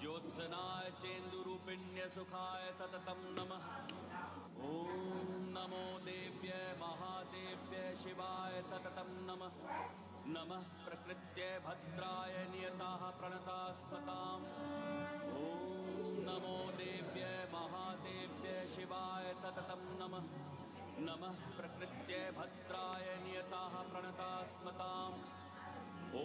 ज्योत्सनाय चेन्दुरूपिण्य सुखाय सततं नमः। ॐ नमो देव्यै महादेव्यै शिवाय सततं नमः। नमः प्रकृत्यै भद्राय नियताः प्रणतास्मताम्। ॐ नमो देव्यै महादेव्यै शिवाय सततं नमः। नमः प्रकृत्यै भद्राय नियताः प्रणतास्मताम्। ॐ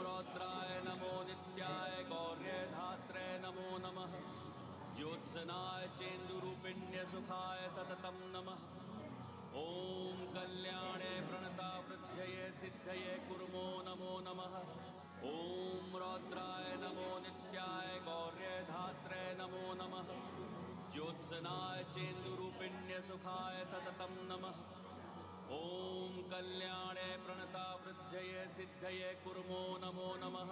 रौद्राय नमो नित्याय गौर्ये धात्रे नमो नमः। ज्योत्सनाय चेन्दुरूपिण्य सुखाय सततं नमः। ॐ कल्याणे प्रणता वृद्धये सिद्धये कुर्मो नमो नमः। ॐ रौद्राय नमो नित्याय गौर्ये धात्रे नमो नमः। ज्योत्सनाय चेन्दुरूपिण्य सुखाय सततं नमः। ॐ कल्याणे प्रणता वृद्धये सिद्धये कुर्मो नमो नमः।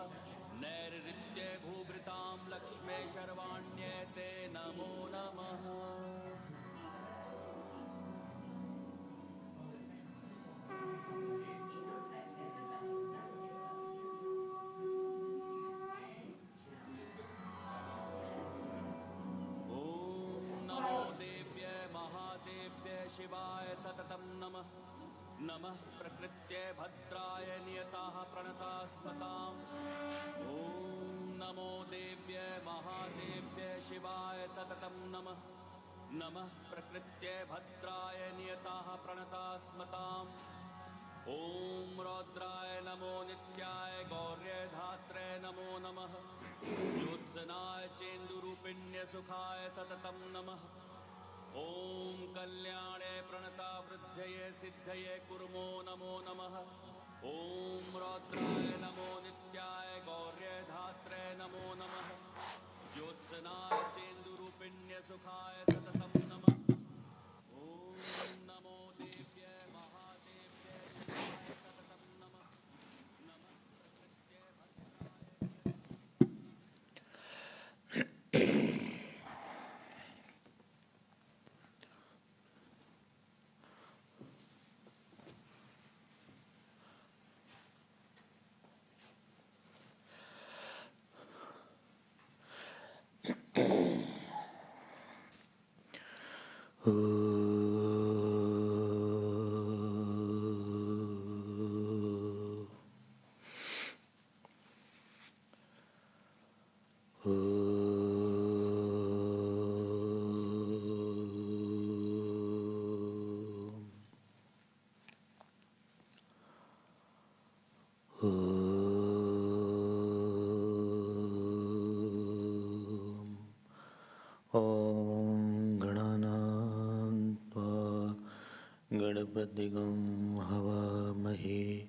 नैऋत्ये भूभृतां लक्ष्मे शर्वाण्ये ते नमो नमः। शिवाय सततं नमः। नमः प्रकृत्यै भद्राय नियताः प्रणतास्मताम्। ॐ नमो देव्यै महादेव्यै शिवाय सततं नमः। नमः प्रकृत्यै भद्राय नियताः प्रणतास्मताम्। ॐ रौद्राय नमो नित्याय गौर्ये धात्रे नमो नमः। ज्योत्सनाय चेन्दुरूपिण्य सुखाय सततं नमः। ॐ कल्याणे प्रणता वृद्धये सिद्धये कुर्मो नमो नमः। ॐ रौद्राय नमो नित्याय गौर्ये धात्रे नमो नमः। ज्योत्सनाय चेन्दुरूपिण्य सुखाय सततं नमः। ॐ नमो देव्यै महादेव्यै शिवाय सततं नमः। नमः प्रकृत्यै भद्राय गणपतिगं हवामहे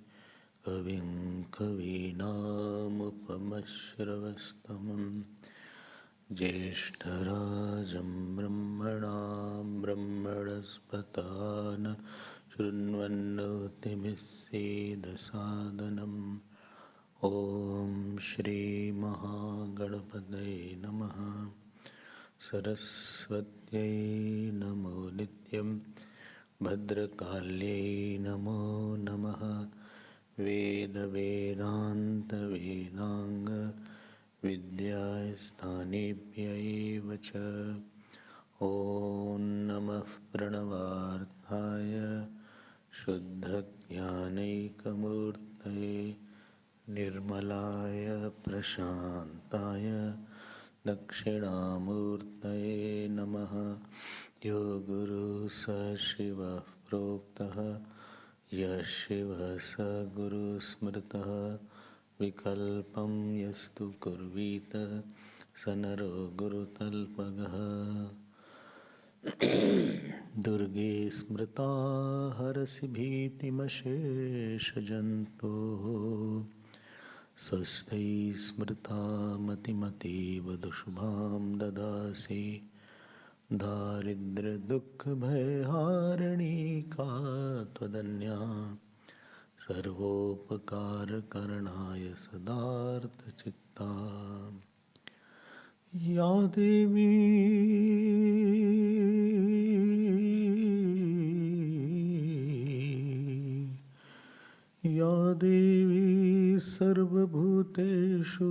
कविं कवीनामुपमश्रवस्तमं ज्येष्ठराजं ब्रह्मणां ब्रह्मणस्पतान् शृण्वन्नोतिभिस्सेदसादनम्। ॐ श्रीमहागणपतये नमः। सरस्वत्यै नमो नित्यं भद्रकाल्यै नमो नमः। वेदवेदान्तवेदाङ्ग विद्यास्थानेभ्यैव च। ॐ नमः प्रणवार्थाय शुद्धज्ञानैकमूर्तये निर्मलाय प्रशान्ताय दक्षिणामूर्तये नमः। यो गुरुः स शिवः प्रोक्तः यः शिवः स गुरुः स्मृतः। विकल्पं यस्तु कुर्वीत स नरो गुरुतल्पगः। दुर्गे स्मृता हरसि भीतिमशेषजन्तोः। स्वस्ति स्मृता मतिमतीव दुष्भां ददासि। दारिद्र्यदुःखभयहारिणी का त्वदन्या। सर्वोपकारकरणाय सदार्थचित्ता। या देवी सर्वभूतेषु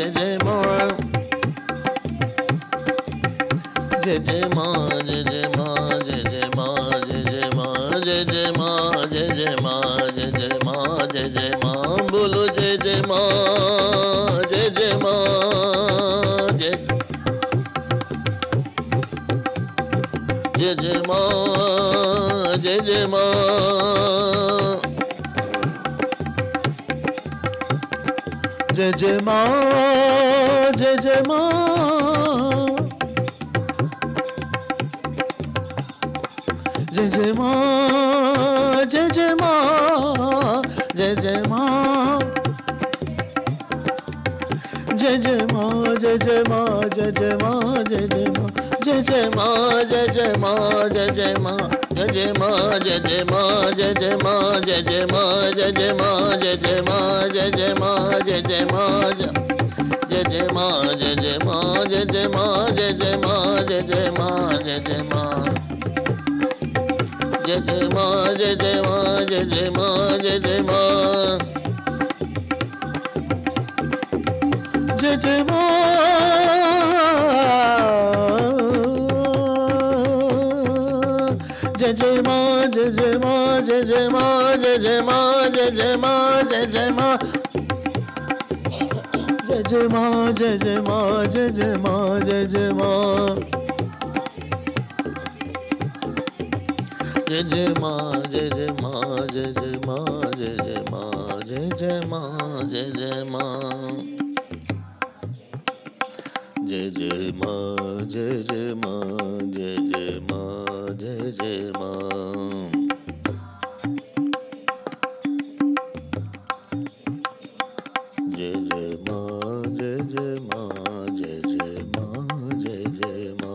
Jai Jai Ma. Jai Jai Ma, Jai Jai Ma, Jai Jai Ma, Jai Jai Ma, Jai Jai Ma, Jai Jai Ma, Jai Jai Ma, Jai Jai Ma. Bolo Jai Jai Ma, Jai Jai Ma, Jai Jai Jai Ma, Jai Jai Ma. Jai Jai Ma, Jai Jai Ma. Jai Jai Ma, Jai Jai Ma, Jai Jai Ma. Jai Jai Ma, Jai Jai Ma, Jai Jai Ma, Jai Jai Ma. Jai Jai Ma, Jai Jai Ma, Jai Jai Ma. Jai Jai Ma, Jai Jai Ma, Jai Jai Ma, Jai Jai Ma, Jai Jai Ma, Jai Jai Ma, Jai Jai Ma, Jai Jai Ma. Jai Jai Ma, Jai Jai Ma, Jai Jai Ma, Jai Jai Ma, Jai Jai Ma, Jai Jai Ma. Jai Jai Ma, Jai Jai Ma, Jai Jai Ma, Jai Jai Ma. Jai Jai Ma. Jai Jai Ma, Jai Jai Ma, Jai Jai Ma, Jai Jai Ma, Jai Jai Ma, Jai Jai Ma. Jai Jai Ma, Jai Jai Ma, Jai Jai Ma, Jai Jai Ma. Jai Jai Ma, Jai Jai Ma, Jai Jai Ma, Jai Jai Ma, Jai Jai Ma, Jai Jai Ma. Jai Jai Ma, Jai Jai Ma, Jai Jai Ma, Jai Jai Ma. Jai Jai Ma, Jai Jai Ma, Jai Jai Ma, Jai Jai Ma.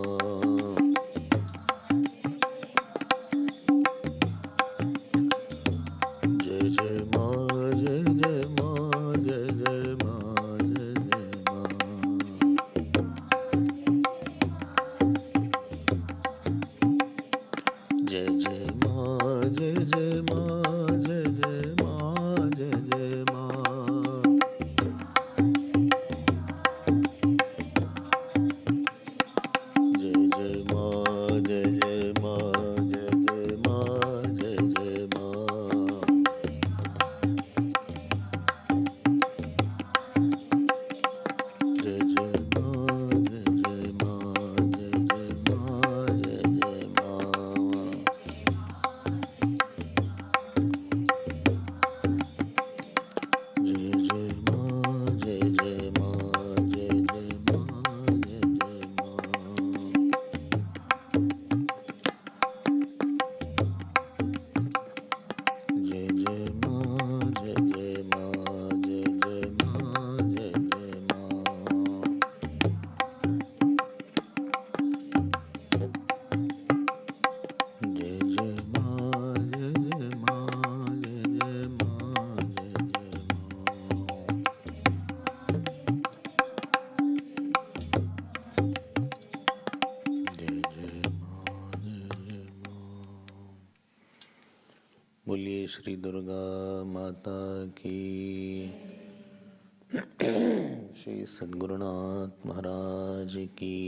Jai Jai Ma, Jai Jai Ma, Jai Jai Ma, Jai Jai Ma. Jai Jai Ma, Jai Jai Ma, Jai Jai Ma, Jai Jai Ma. Jai Jai Ma, Jai Jai Ma, Jai Jai Ma, Jai Jai Ma. Jai Jai Ma, Jai Jai Ma, Jai Jai Ma, Jai Jai Ma. Jai Jai Ma, Jai Jai Ma, Jai Jai Ma, Jai Jai Ma. Jai Jai Ma, Jai Jai Ma, Jai Jai Ma, Jai Jai Ma. Jai Jai Ma, Jai Jai Ma, Jai Jai Ma, Jai Jai Ma. Jai Jai Ma, Jai Jai Ma. बोलिए श्री दुर्गा माता की, श्री सद्गुरुनाथ महाराज की।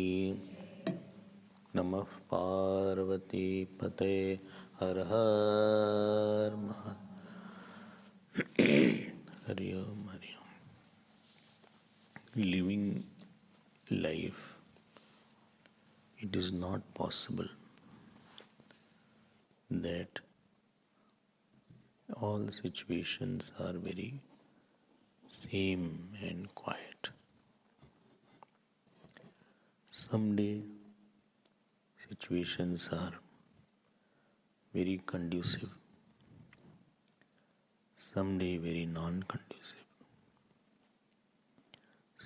नमः पार्वती पते, हर हर हरि ओम हरि ओम। Living life, it is not possible that all situations are very same and quiet. Someday situations are very conducive, someday very non-conducive.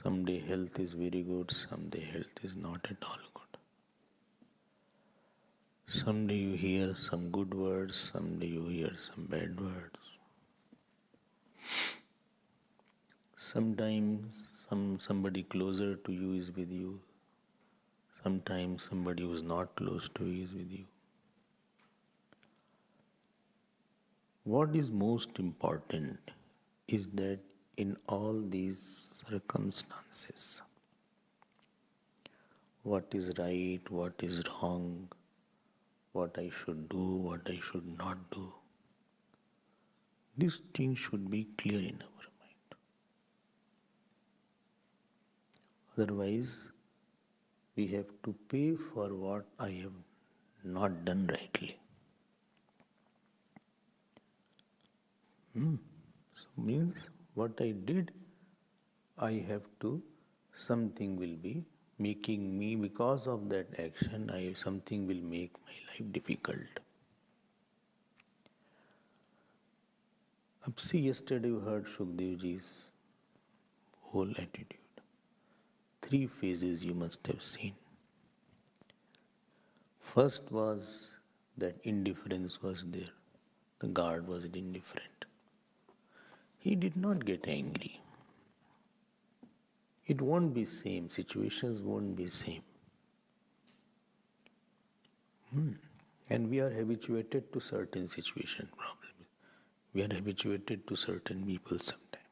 Someday health is very good, someday health is not at all good. Someday you hear some good words, someday you hear some bad words. Sometimes somebody closer to you is with you. Sometimes somebody who is not close to you is with you. What is most important is that in all these circumstances. What is right, what is wrong, what I should do, what I should not do. These things should be clear in our mind. Otherwise, we have to pay for what I have not done rightly. So means what I did, I have to, something will be making me, because of that action, something will make my life difficult. Ab see, yesterday you heard Shukdevji's whole attitude. 3 phases you must have seen. First was that indifference was there. The guard was indifferent. He did not get angry. It won't be same. Situations won't be same. And we are habituated to certain situation problems. We are habituated to certain people sometimes.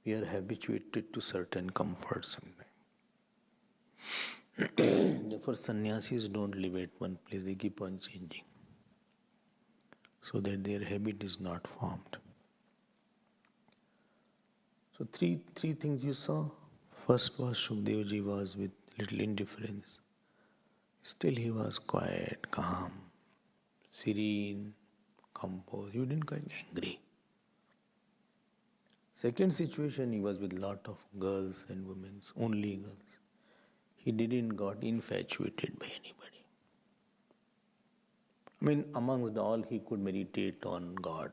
We are habituated to certain comfort sometimes. Therefore, sannyasis don't live at one place. They keep on changing, so that their habit is not formed. So three things you saw. First was Shukdevji was with little indifference. Still he was quiet, calm, serene, composed. He didn't get angry. Second situation, he was with lot of girls and women, only girls. He didn't got infatuated by anybody. I mean, amongst all, he could meditate on God.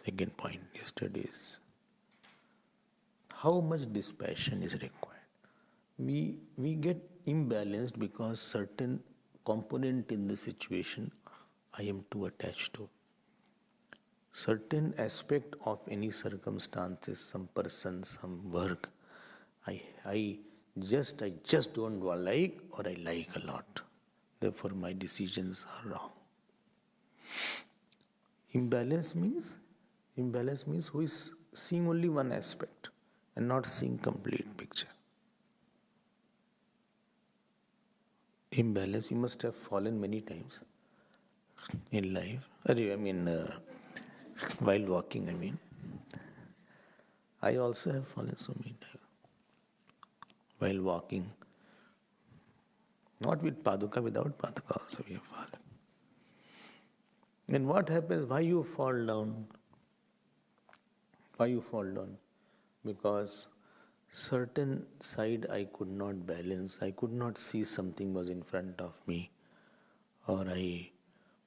Second point yesterday's. How much dispassion is required? We get imbalanced because certain component in the situation I am too attached to. Certain aspect of any circumstances, some person, some work, I just don't like, or I like a lot. Therefore my decisions are wrong. Imbalance means who is seeing only one aspect and not seeing complete picture. Imbalance, you must have fallen many times in life. While walking, I also have fallen so many times. While walking, not with paduka, without paduka also we have fallen. And what happens? Why you fall down? Why you fall down? Because certain side I could not balance. I could not see something was in front of me, or I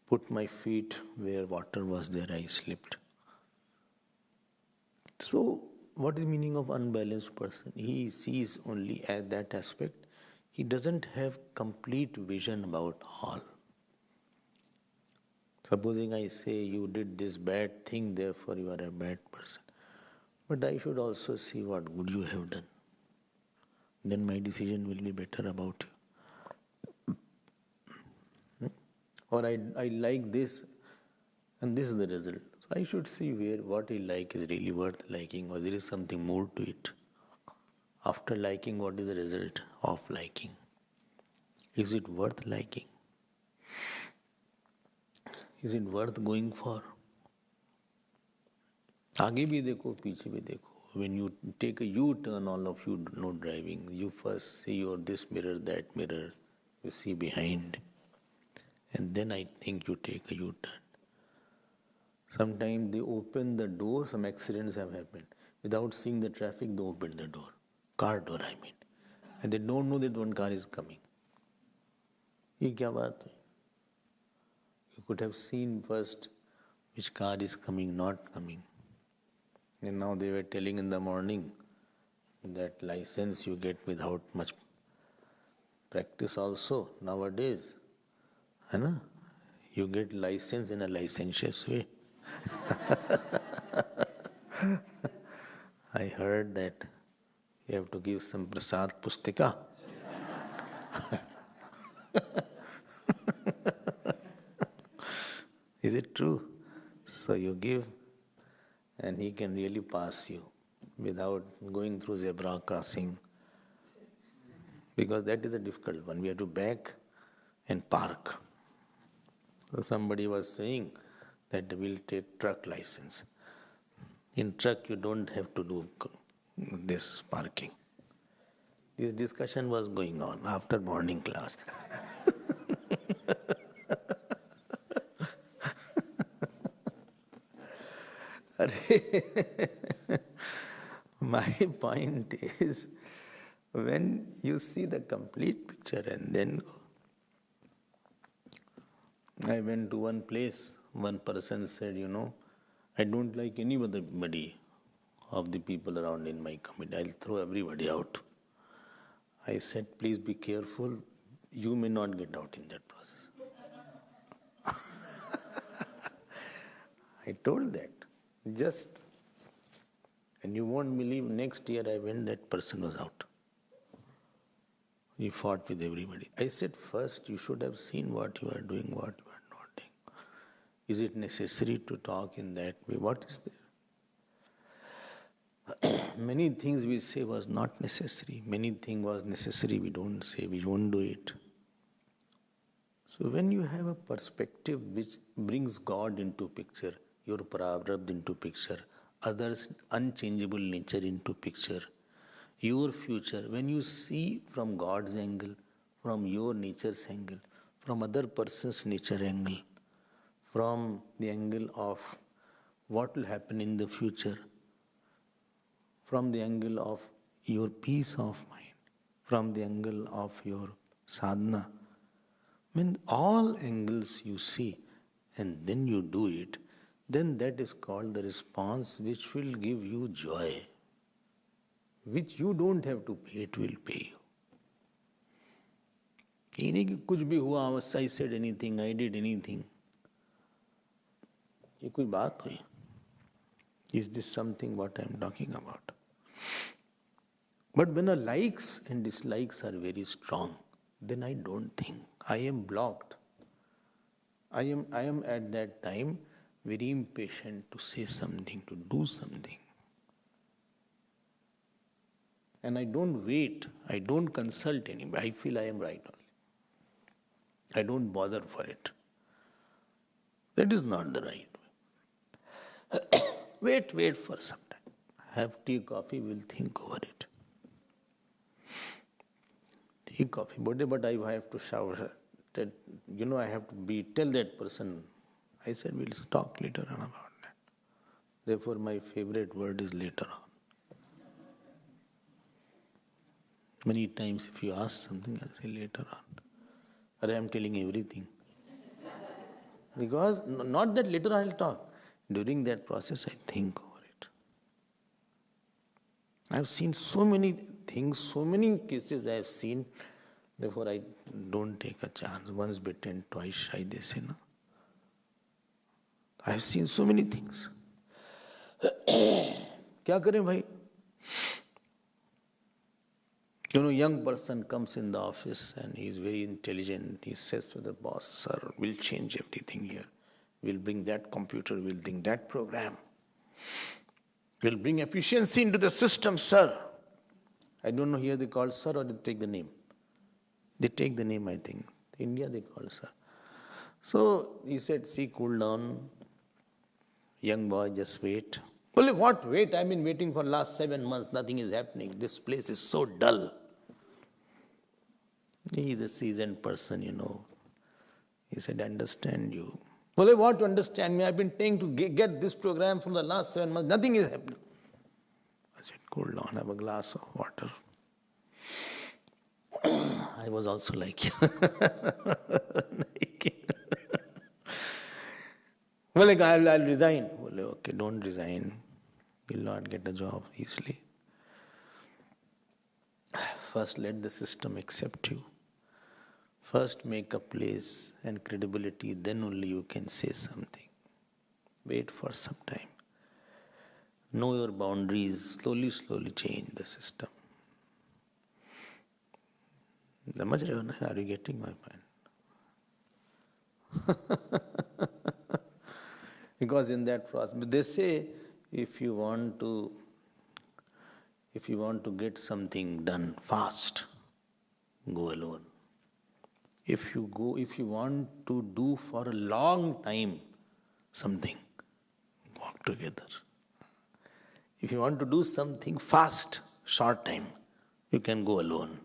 put my feet where water was there, I slipped. So, what is the meaning of unbalanced person? He sees only at that aspect. He doesn't have complete vision about all. Supposing I say you did this bad thing, therefore you are a bad person. But I should also see what good you have done. Then my decision will be better about you. Or I like this, and this is the result. So I should see what I like is really worth liking, or there is something more to it. After liking, what is the result of liking? Is it worth liking? Is it worth going for? आगे भी देखो, पीछे भी देखो. When you take a U-turn, all of you know driving. You first see this mirror, that mirror. You see behind. And then I think you take a U-turn. Sometimes they open the door, some accidents have happened. Without seeing the traffic, they open the door. Car door, And they don't know that one car is coming. ये क्या बात है? You could have seen first which car is coming, not coming. And now they were telling in the morning that license you get without much practice also nowadays. You get license in a licentious way. I heard that you have to give some prasad pustika. Is it true? So you give, and he can really pass you without going through zebra crossing. Because that is a difficult one. We have to back and park. So somebody was saying that we'll take truck license. In truck you don't have to do this parking. This discussion was going on after morning class. My point is, when you see the complete picture and then I went to one place, one person said, I don't like anybody of the people around in my committee. I'll throw everybody out. I said, please be careful. You may not get out in that process. I told that. And you won't believe, next year I went, that person was out. He fought with everybody. I said, first you should have seen what you are doing, what you are not doing. Is it necessary to talk in that way? What is there? Many things we say was not necessary. Many things was necessary, we don't say, we don't do it. So when you have a perspective which brings God into picture, your prarabdha into picture, others' unchangeable nature into picture, your future, when you see from God's angle, from your nature's angle, from other person's nature angle, from the angle of what will happen in the future, from the angle of your peace of mind, from the angle of your sadhana, when all angles you see and then you do it, then that is called the response which will give you joy, which you don't have to pay, it will pay you. ये नहीं कि कुछ भी हुआ, I said anything, I did anything. ये कोई बात हुई? Is this something what I am talking about? But when the likes and dislikes are very strong, then I don't think. I am blocked. I am at that time very impatient to say something, to do something. And I don't wait, I don't consult anybody. I feel I am right only. I don't bother for it. That is not the right way. Wait for some time. Have tea, coffee, we'll think over it. Tea, coffee, but I have to shower. I have to tell that person. I said, we'll talk later on about that. Therefore, my favorite word is later on. Many times if you ask something, I'll say later on. Or I am telling everything. Because, not that later I'll talk. During that process, I think over it. I've seen so many things, so many cases I have seen. Therefore, I don't take a chance. Once bitten, twice shy, they say, no? I have seen so many things. क्या करें भाई? Young person comes in the office and he is very intelligent. He says to the boss, sir, we'll change everything here. We'll bring that computer, we'll bring that program. We'll bring efficiency into the system, sir. I don't know here they call sir or they take the name. They take the name, I think. In India they call sir. So he said, see, cool down. Young boy, just wait. Well, what wait? I've been waiting for last 7 months. Nothing is happening. This place is so dull. He is a seasoned person, He said, I understand you. Well, I want to understand me. I've been trying to get this program from the last 7 months. Nothing is happening. I said, cool down, have a glass of water. I was also like you. Well, I'll resign. Well, okay, don't resign. You'll not get a job easily. First, let the system accept you. First, make a place and credibility, then only you can say something. Wait for some time. Know your boundaries. Slowly change the system. Are you getting my point? Because in that process, they say, if you want to get something done fast, go alone. If you want to do for a long time something, walk together. If you want to do something fast, short time, you can go alone.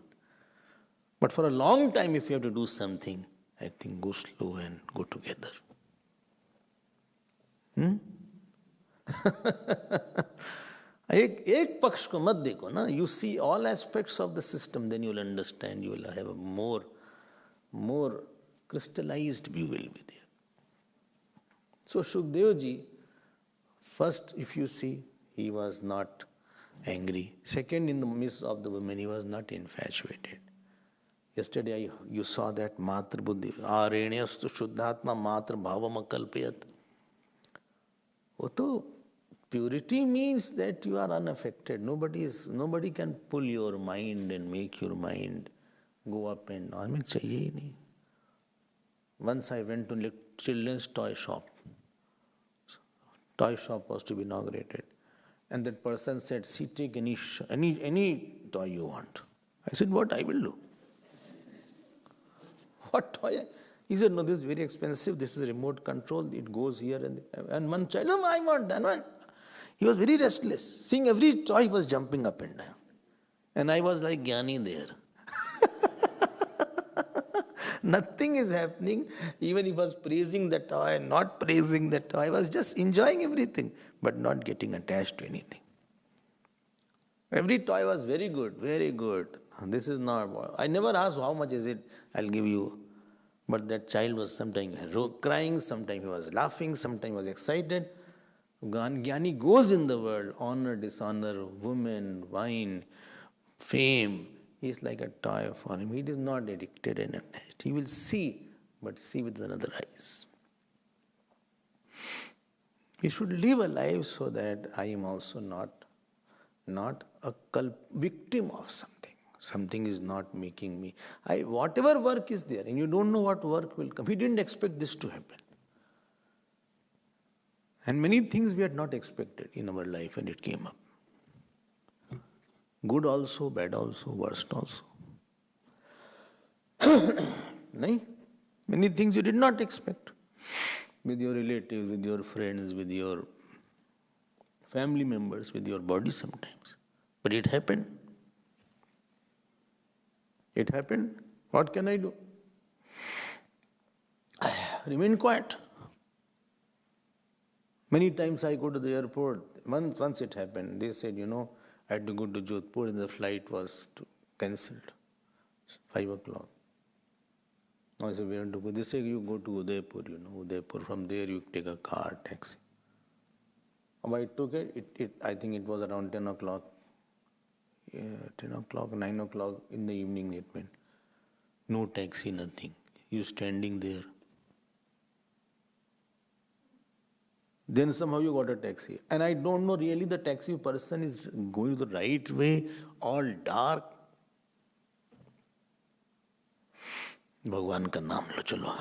But for a long time, if you have to do something, I think go slow and go together. एक पक्ष को मत देखो ना. You see all aspects of the system, then you will understand. You will have a more crystallized view will be there. So Shukdev ji, first, if you see, he was not angry. Second, in the midst of the women, he was not infatuated. Yesterday you saw that Matra Buddhi, Arenyastu Shuddhatma Matra Bhavama Kalpayat. Purity means that you are unaffected. Nobody can pull your mind and make your mind go up and down. Chahiye hi nahi. Once I went to children's toy shop. Toy shop was to be inaugurated. And that person said, see, take any toy you want. I said, what I will do? What toy? He said, no, this is very expensive. This is remote control. It goes here and one child, no, I want that one. He was very restless. Seeing every toy, he was jumping up and down. And I was like Jnani there. Nothing is happening. Even he was praising the toy, not praising the toy. I was just enjoying everything, but not getting attached to anything. Every toy was very good, very good. This is not. I never asked how much is it, I'll give you. But that child was sometimes crying, sometimes he was laughing, sometimes he was excited. Jnani goes in the world, honor, dishonor, women, wine, fame. He is like a toy for him. He is not addicted and attached. He will see, but see with another eyes. He should live a life so that I am also not a victim of something. Something is not making me. Whatever work is there, and you don't know what work will come. We didn't expect this to happen. And many things we had not expected in our life, and it came up. Good also, bad also, worst also. Many things you did not expect. With your relatives, with your friends, with your family members, with your body sometimes. But it happened. It happened. What can I do? Remain quiet. Many times I go to the airport. Once it happened, they said, I had to go to Jodhpur and the flight was cancelled. 5 o'clock. I said, where to go? They say, you go to Udaipur, Udaipur. From there you take a car, taxi. I took it. I think it was around 10 o'clock. 10 o'clock, 9 o'clock in the evening it went. No taxi, nothing. You standing there. Then somehow you got a taxi. And I don't know really the taxi person is going the right way, all dark. Bhagwan ka naam lo chalo.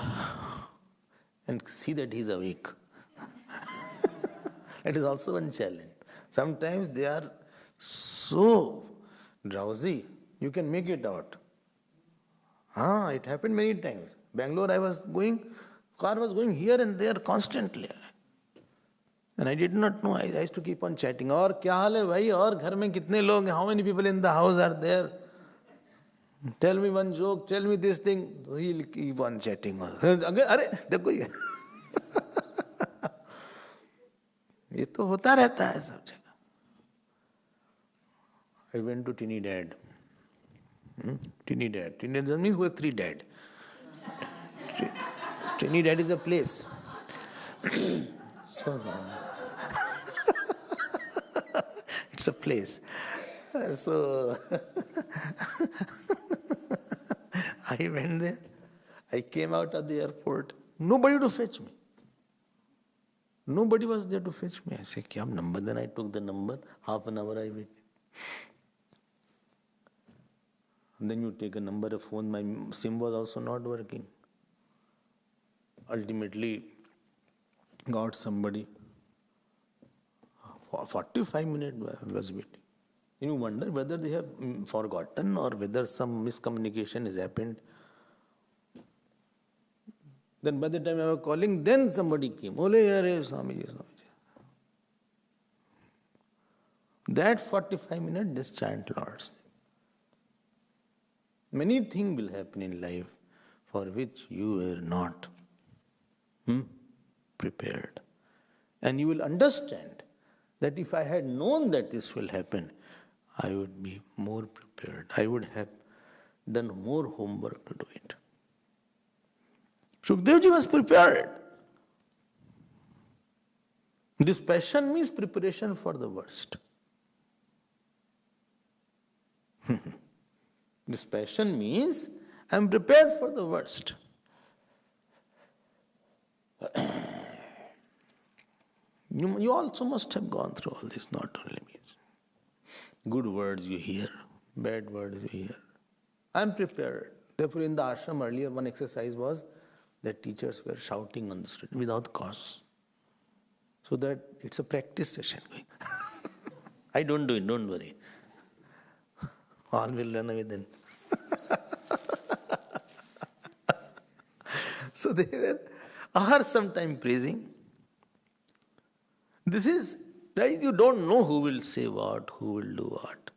And see that he's awake. That is also one challenge. Sometimes they are so drowsy, you can make it out. It happened many times. Bangalore, car was going here and there constantly. And I did not know. I used to keep on chatting. Aur kya haal hai bhai? Aur ghar mein kitne log? How many people in the house are there? Tell me one joke. Tell me this thing. So he'll keep on chatting. Arey, dekho ye. ये तो होता रहता है सब जगह. I went to Trinidad. Trinidad. Trinidad means we have 3 dads. Trinidad is a place. It's a place. So I went there. I came out of the airport. Nobody to fetch me. Nobody was there to fetch me. I said, kya number? Then I took the number. Half an hour I waited. And then you take a number of phone. My SIM was also not working. Ultimately, got somebody 45 minutes was waiting. You wonder whether they have forgotten or whether some miscommunication has happened. Then by the time I was calling, then somebody came. Ole, yare, Swamiji, Swamiji. That 45 minutes, just chant Lord's name. Many things will happen in life for which you were not prepared. And you will understand that if I had known that this will happen, I would be more prepared. I would have done more homework to do it. Shukdevji was prepared. This passion means preparation for the worst. This passion means I am prepared for the worst. You also must have gone through all this, not only me. Good words you hear, bad words you hear. I am prepared. Therefore, in the ashram earlier, one exercise was that teachers were shouting on the street without cause. So that it's a practice session going. I don't do it, don't worry. All will run away then. So they were hours sometime praising. This is that you don't know who will say what, who will do what.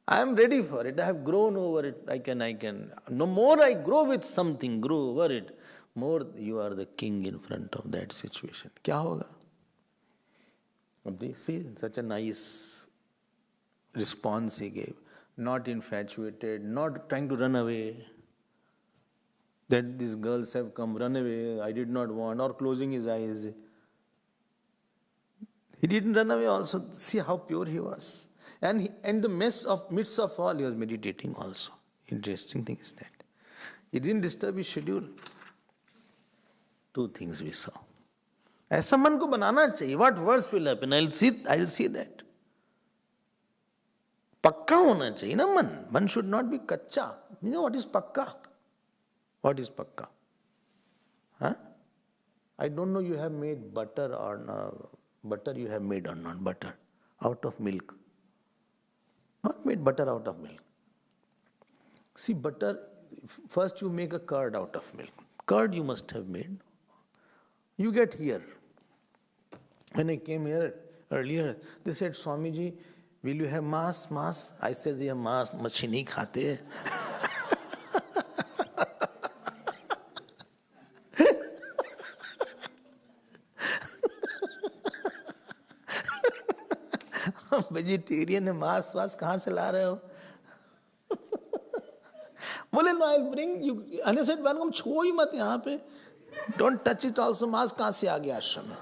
I am ready for it. I have grown over it. I can. No more I grow with something, grow over it, more you are the king in front of that situation. Kya hoga? See, such a nice response he gave. Not infatuated, not trying to run away. That these girls have come, run away, I did not want, or closing his eyes. He didn't run away also. See how pure he was. And in the midst of all, he was meditating also. Interesting thing is that. He didn't disturb his schedule. Two things we saw. ऐसा मन को बनाना चाहिए. What worse will happen? I'll see that. पक्का होना चाहिए ना मन. One should not be कच्चा. You know what is पक्का? What is pakka? Huh? I don't know you have made butter or no. Butter you have made or not butter. Out of milk. Not made butter out of milk. See, butter, first you make a curd out of milk. Curd you must have made. You get here. When I came here earlier, they said, Swamiji, will you have mass? I said, yeah, mass, मच्छी नहीं खाते. Vegetarian है, मांस कहाँ से ला रहे हो? बोले नो आई ब्रिंग यू. अने सेड हम छुओ ही मत यहाँ पे. Don't touch it also. मांस कहाँ से आ गया आश्रम में?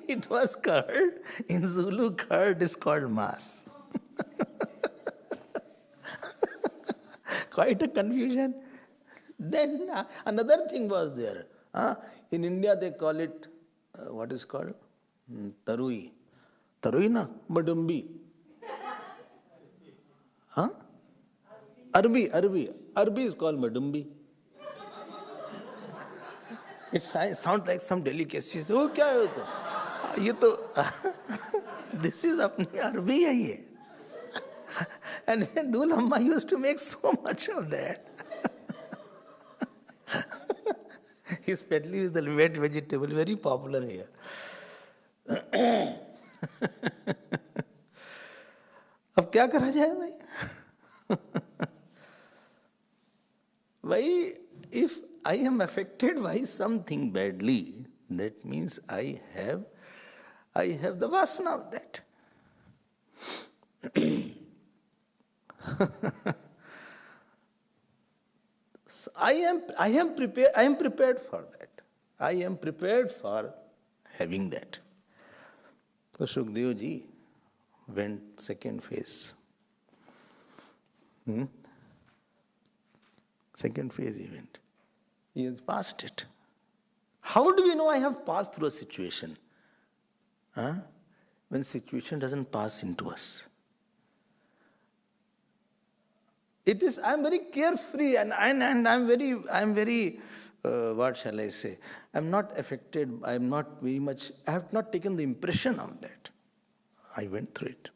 It was curd. In Zulu, curd is called mass. Quite a confusion. Then another thing was there. In India they call it, what is called? Tarui. Tarui na? Madumbi. Huh? Arbi. Arbi is called Madumbi. It sounds like some delicacy. Oh, क्या है तो? ये तो this is अपनी अरबी है ये. And Dul Amma used to make so much of that. His pedli is the wet vegetable, very popular here. अब क्या करा जाए भाई? भाई, if I am affected by something badly, that means I have the vasana of that. So I am prepared for that. I am prepared for having that. So Shukdev ji went second phase. Second phase he went. He has passed it. How do we know I have passed through a situation? When situation doesn't pass into us. It is, I am very carefree and I'm very what shall I say, I'm not affected, I'm not very much, I have not taken the impression of that. I went through it.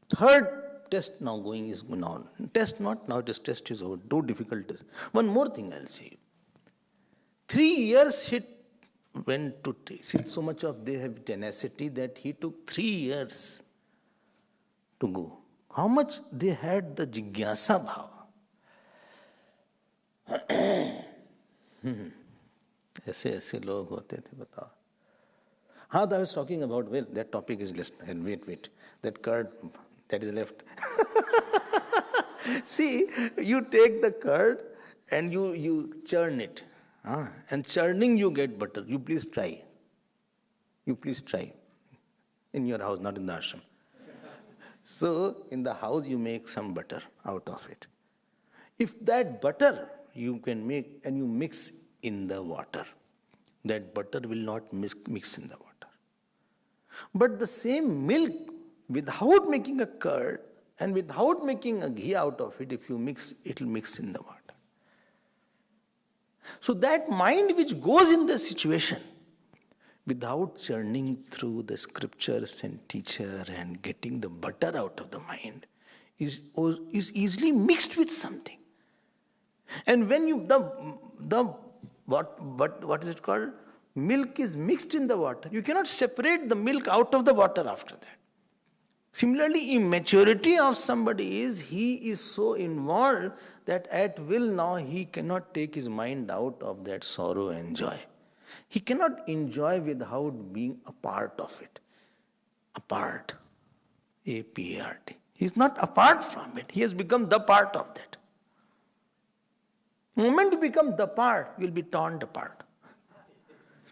Third test now is going on. Test not, now this test is over, too difficult. One more thing I'll say. 3 years he went to taste. So much of they have tenacity that he took 3 years to go. How much they had the jigyasa bhava. ऐसे लोग होते थे बताओ. I was talking about, well, that topic is less. And wait, that curd that is left. See, you take the curd and you churn it. And churning you get butter. You please try. In your house, not in the ashram. So, in the house you make some butter out of it. If that butter you can make and you mix in the water, that butter will not mix in the water. But the same milk, without making a curd and without making a ghee out of it, if you mix, it will mix in the water. So that mind which goes in the situation, without churning through the scriptures and teacher and getting the butter out of the mind, is easily mixed with something. And when you what is it called? Milk is mixed in the water. You cannot separate the milk out of the water after that. Similarly, immaturity of somebody is he is so involved that at will now he cannot take his mind out of that sorrow and joy. He cannot enjoy without being a part of it. Apart. A-P-A-R-T. He is not apart from it. He has become the part of that. The moment you become the part, you will be torn apart.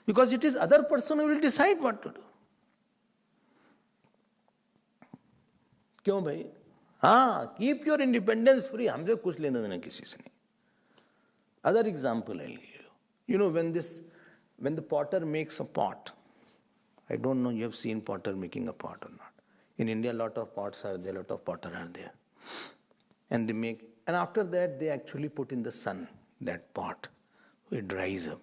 Because it is other person who will decide what to do. क्यों भाई? Keep your independence free. हमसे कुछ लेना देना किसी से नहीं. Other example I'll give you. You know, when the potter makes a pot, I don't know you have seen potter making a pot or not. In India, a lot of pots are there, a lot of potter are there. And after that they actually put in the sun that pot. It dries up.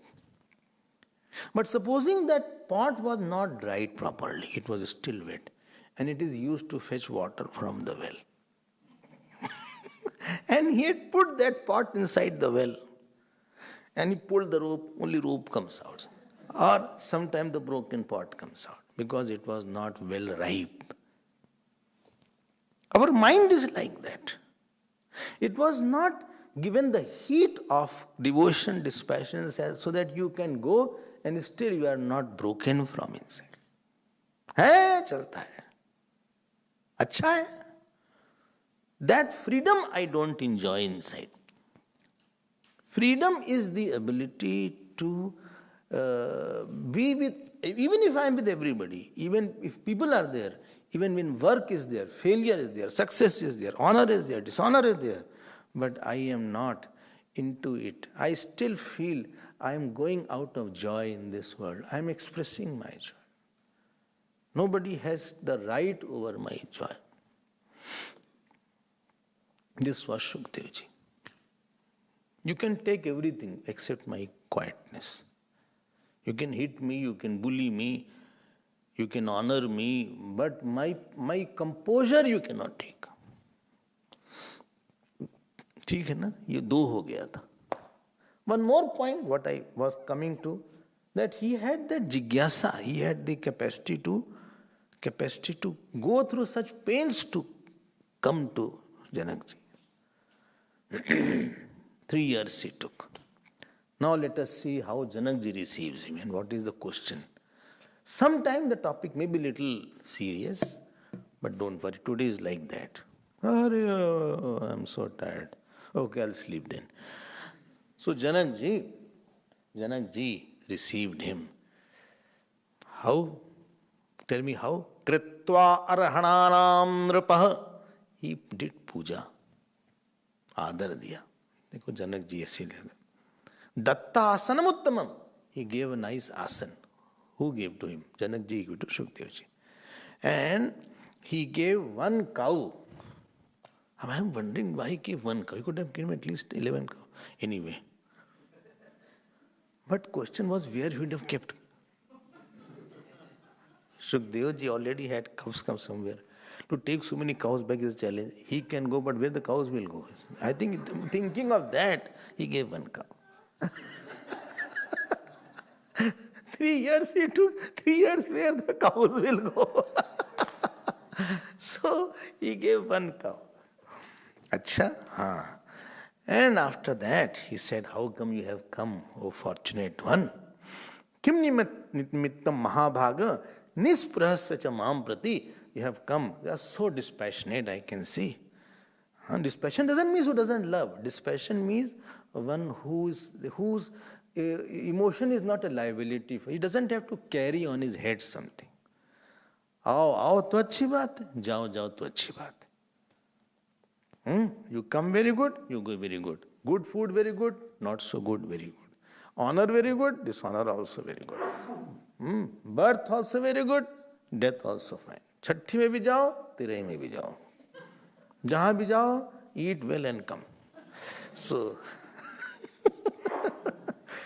But supposing that pot was not dried properly, it was still wet, and it is used to fetch water from the well. And he had put that pot inside the well. And he pulled the rope, only rope comes out. Or sometimes the broken pot comes out because it was not well ripe. Our mind is like that. It was not given the heat of devotion, dispassion, so that you can go and still you are not broken from inside. है चलता है, अच्छा है. That freedom I don't enjoy inside. Freedom is the ability to be with, even if I am with everybody, even if people are there, even when work is there, failure is there, success is there, honor is there, dishonor is there, but I am not into it. I still feel I am going out of joy in this world. I am expressing my joy. Nobody has the right over my joy. This was Shukdevji. You can take everything except my quietness. You can hit me, you can bully me, you can honor me, but my composure you cannot take. ठीक है ना? ये दो हो गया था. One more point, what I was coming to, that he had that jigyasa, he had the capacity to go through such pains to come to Janakji. 3 years he took. Now let us see how Janakji receives him and what is the question. Sometimes the topic may be little serious, but don't worry, today is like that. I'm so tired. Okay, I'll sleep then. So Janakji received him. How? Tell me how? Kritva arhananam nrapah. He did puja. Adar diya. देखो जनक जी ऐसे ले Dutta आसनम उत्तमम. He gave a nice asan. Who gave to him? Janak ji gave to Shukdev ji. And he gave one cow. I am wondering why he gave one cow. He could have given at least 11 cows. Anyway. But question was where he would have kept. Shukdev ji already had cows come somewhere. To take so many cows back is a challenge. He can go, but where the cows will go? I think thinking of that, he gave one cow. 3 years he took, 3 years where the cows will go. So he gave one cow. Acha? Haan. And after that, he said, how come you have come, O fortunate one? Kim nimittam mahabhaga nisprahasya cha mam prati. You have come. You are so dispassionate, I can see. Dispassion doesn't mean who doesn't love. Dispassion means one whose emotion is not a liability. He doesn't have to carry on his head something. आओ तो अच्छी बात है, जाओ तो अच्छी बात है. You come very good, you go very good. Good food very good, not so good very good. Honor very good, dishonor also very good. Birth also very good, death also fine. छठी में भी जाओ, तिरई में भी जाओ. जहाँ भी जाओ, eat well and come. So,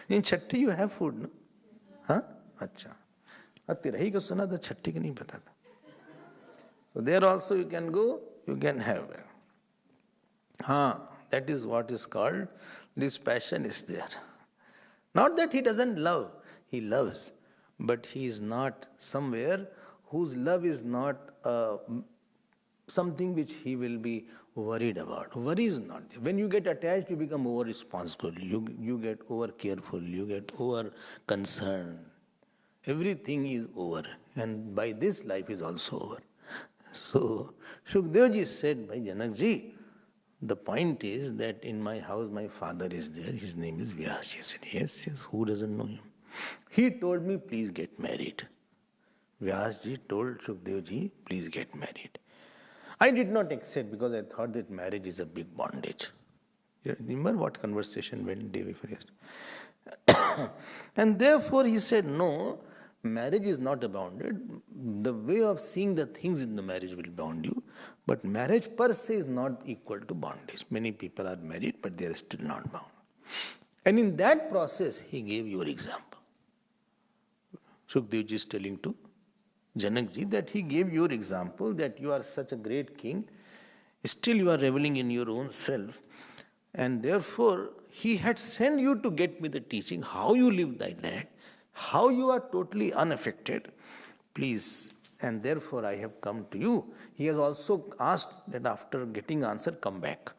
in Chhathi you have food, no? हाँ? अच्छा. तिरही को सुना था, छठी को नहीं पता था. So there also you can go, you can have. That is what is called, this passion is there. Not that he doesn't love, he loves, but he is not somewhere whose love is not something which he will be worried about. Worry is not there. When you get attached, you become over responsible, you get over careful, you get over concerned. Everything is over, and by this life is also over. So, Shukdev ji said, Bhai Janak ji, the point is that in my house my father is there, his name is Vyas. He said, yes, who doesn't know him? He told me, please get married. Vyas ji told Shukdev ji, please get married. I did not accept because I thought that marriage is a big bondage. You remember what conversation went Devi first? And therefore he said, no, marriage is not bounded. The way of seeing the things in the marriage will bound you, but marriage per se is not equal to bondage. Many people are married, but they are still not bound. And in that process, he gave your example. Shukdev ji is telling to Janak ji that he gave your example that you are such a great king, still you are reveling in your own self, and therefore he had sent you to get me the teaching, how you live thy life, how you are totally unaffected, please, and therefore I have come to you. He has also asked that after getting answer, come back.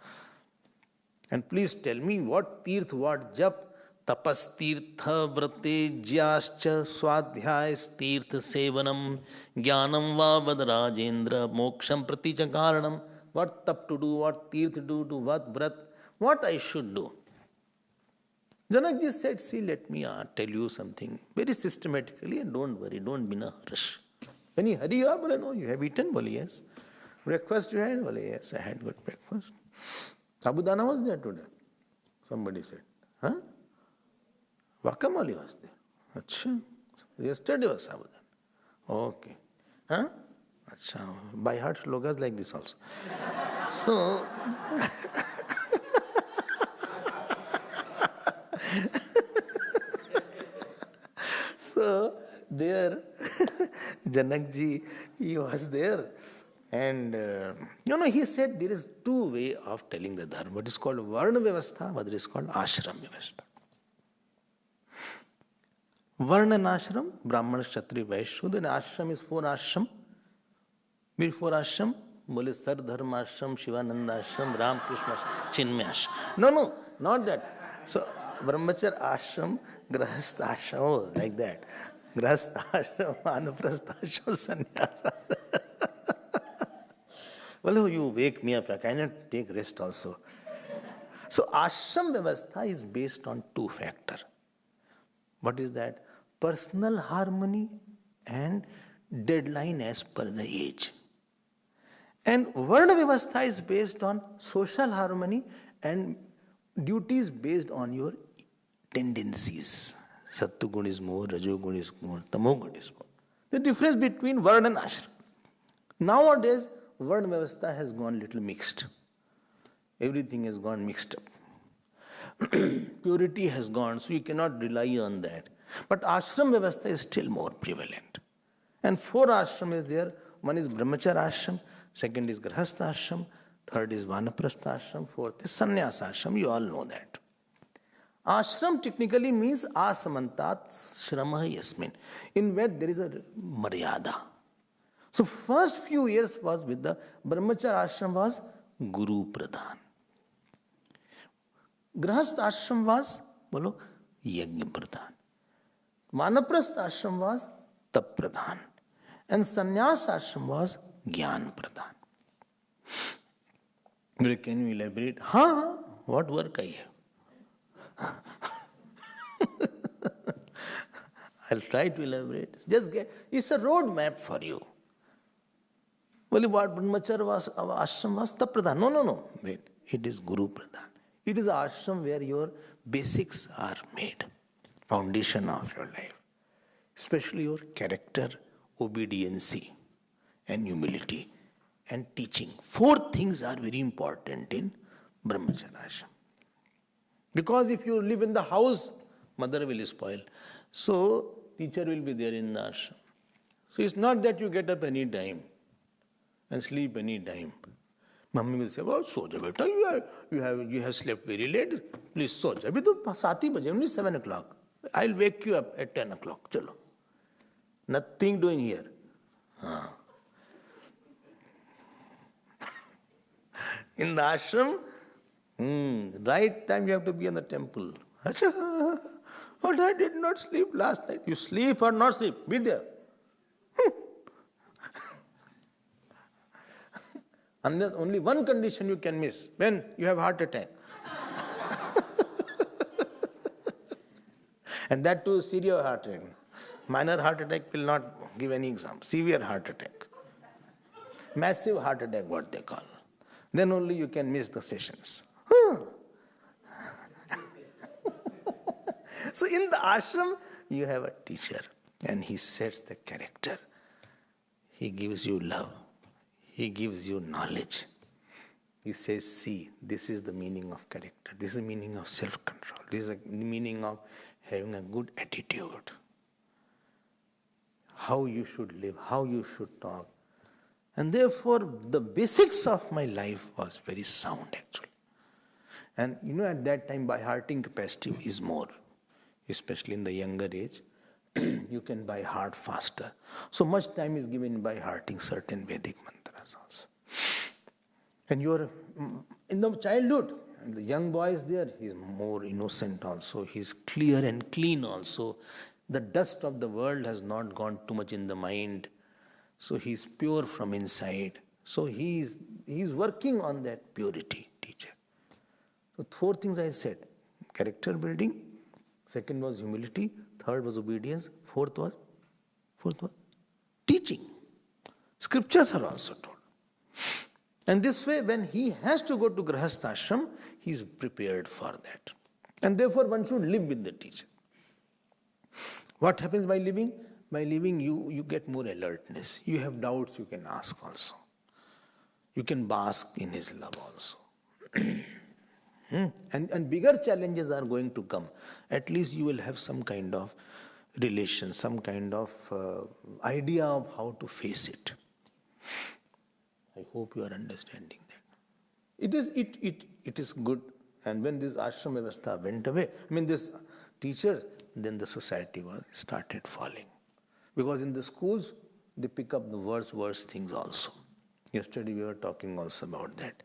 And please tell me what tirth, what jap, tapas tirtha vrate jyascha swadhyay tirtha sevanam jnanam va vadrajendra moksham praticha karanam. What tap to do, what tirth to do, what vrat, what I should do. Janak ji said, see, let me tell you something very systematically, and don't worry, don't be in a rush. When you hurry up, no, you have eaten? Well, yes. Breakfast you had? Well, yes, I had good breakfast. Abhedananda was there today. Somebody said, huh? Vakamali was there. Achha. Yesterday was Abhedananda. Okay. Huh? Achha. By heart slogas like this also. So, so there, Janak ji, he was there. And, he said there is two ways of telling the dharma. What is called Varna Vyavastha, what is called Ashram Vyavastha. Varna and Ashram, Brahmana, Kshatriya, Vaishya. Then Ashram is 4 ashram. Before ashram, Bole Sar Dharma Ashram, Shivananda Ashram, Ram Krishna Ashram, Chinmaya Ashram. No, not that. So, Brahmachar Ashram, Grahastha Ashram, oh, like that. Grahastha Ashram, Anaprastha Ashram, Sannyasa. Well, you wake me up, I cannot take rest also. So, Ashram Vyavastha is based on 2 factors. What is that? Personal harmony and deadline as per the age. And Varna Vyavastha is based on social harmony and duties based on your tendencies. Sattu is more, Rajogun is more, Tamogun is more. The difference between Varna and Ashram. Nowadays, Varna Vyavastha has gone little mixed. Everything has gone mixed up. Purity has gone, so you cannot rely on that. But ashram vyavastha is still more prevalent. And 4 ashram is there. One is brahmacharya ashram, second is grahastha ashram, third is vanaprastha ashram, fourth is sannyasa ashram. You all know that. Ashram technically means asamantat shramah yasmin, in where there is a maryada. So first few years was with the brahmacharya ashram was guru pradhan. Grahastha ashram was, bolo, yajna pradhan. Vanaprastha ashram was tap pradhan. And sannyasa ashram was gyan pradhan. Can you elaborate? What work I have? I'll try to elaborate. It's a road map for you. Well, what brahmacharya was, ashram was tap pradhan. No. Wait, it is guru pradhan. It is ashram where your basics are made, foundation of your life, especially your character, obedience, and humility, and teaching. 4 things are very important in brahmacharya ashram. Because if you live in the house, mother will spoil. So, teacher will be there in the ashram. So, it's not that you get up any time and sleep any time. Mummy will say, well, so beta, you have slept very late. Please, so ja. Abhi to 7 baje, only 7 o'clock. I'll wake you up at 10 o'clock. Chalo. Nothing doing here. In the ashram, right time you have to be in the temple. But I did not sleep last night. You sleep or not sleep, be there. And there's only one condition you can miss, when you have heart attack. And that too, severe heart attack. Minor heart attack will not give any exam. Severe heart attack. Massive heart attack, what they call. Then only you can miss the sessions. So in the ashram, you have a teacher and he sets the character. He gives you love. He gives you knowledge. He says, see, this is the meaning of character. This is the meaning of self-control. This is the meaning of having a good attitude. How you should live, how you should talk. And therefore, the basics of my life was very sound actually. And at that time, by hearting capacity is more. Especially in the younger age, you can by heart faster. So much time is given by hearting certain Vedic mantras also. And you're in the childhood, and the young boy is there, he's more innocent also, he's clear and clean also. The dust of the world has not gone too much in the mind. So he's pure from inside. So he's working on that purity, teacher. So 4 things I said. Character building. Second was humility. Third was obedience. Fourth was teaching. Scriptures are also told. And this way, when he has to go to Grahastha ashram, he is prepared for that. And therefore, one should live with the teacher. What happens by living? By living, you get more alertness. You have doubts, you can ask also. You can bask in his love also. And bigger challenges are going to come. At least you will have some kind of relation, some kind of idea of how to face it. I hope you are understanding that. It is good. And when this ashram vyavastha went away, this teacher, then the society started falling. Because in the schools, they pick up the worse things also. Yesterday we were talking also about that.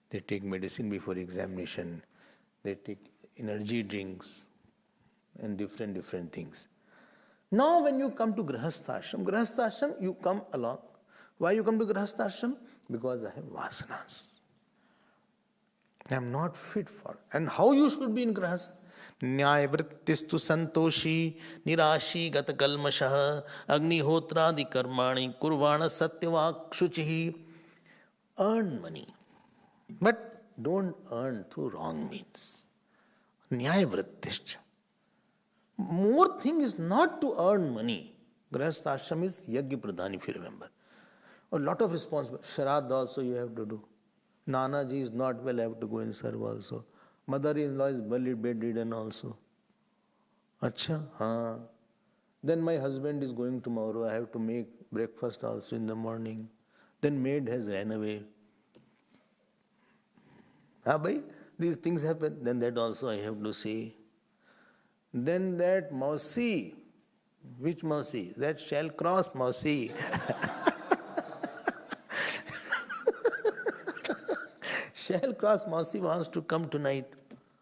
They take medicine before examination. They take energy drinks and different things. Now when you come to Grahastha ashram, you come along. Why you come to Grahastha ashram? Because I have vasanas. I am not fit for it. And how you should be in Grahastha? Nyayavrittistu santoshi nirashi gata kalmashah agnihotradi karmani kurvana satyavak shuchihi. Earn money. But don't earn through wrong means. Nyayavrittischa. More thing is not to earn money. Grahastha ashram is yajna pradhan, if you remember. A lot of responsibility. Shraddha also you have to do. Nanaji is not well, I have to go and serve also. Mother-in-law is bedridden also. Acha, haan. Then my husband is going tomorrow, I have to make breakfast also in the morning. Then maid has ran away. Bhai, these things happen, then that also I have to see. Then that Mausi, which Mausi? That shall cross Mausi. Shall cross Mausi wants to come tonight.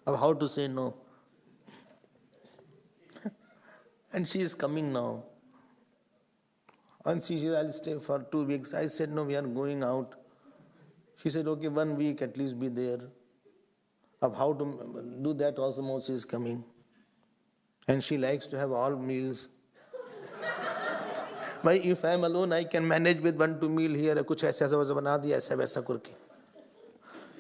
How to say no? And she is coming now. And she said, I'll stay for 2 weeks. I said, no, we are going out. She said, okay, 1 week at least be there. Of how to do that also, Mausi is coming. And she likes to have all meals. But if I am alone, I can manage with 1-2 meal here. कुछ ऐसा वैसा बना दिया ऐसा वैसा करके.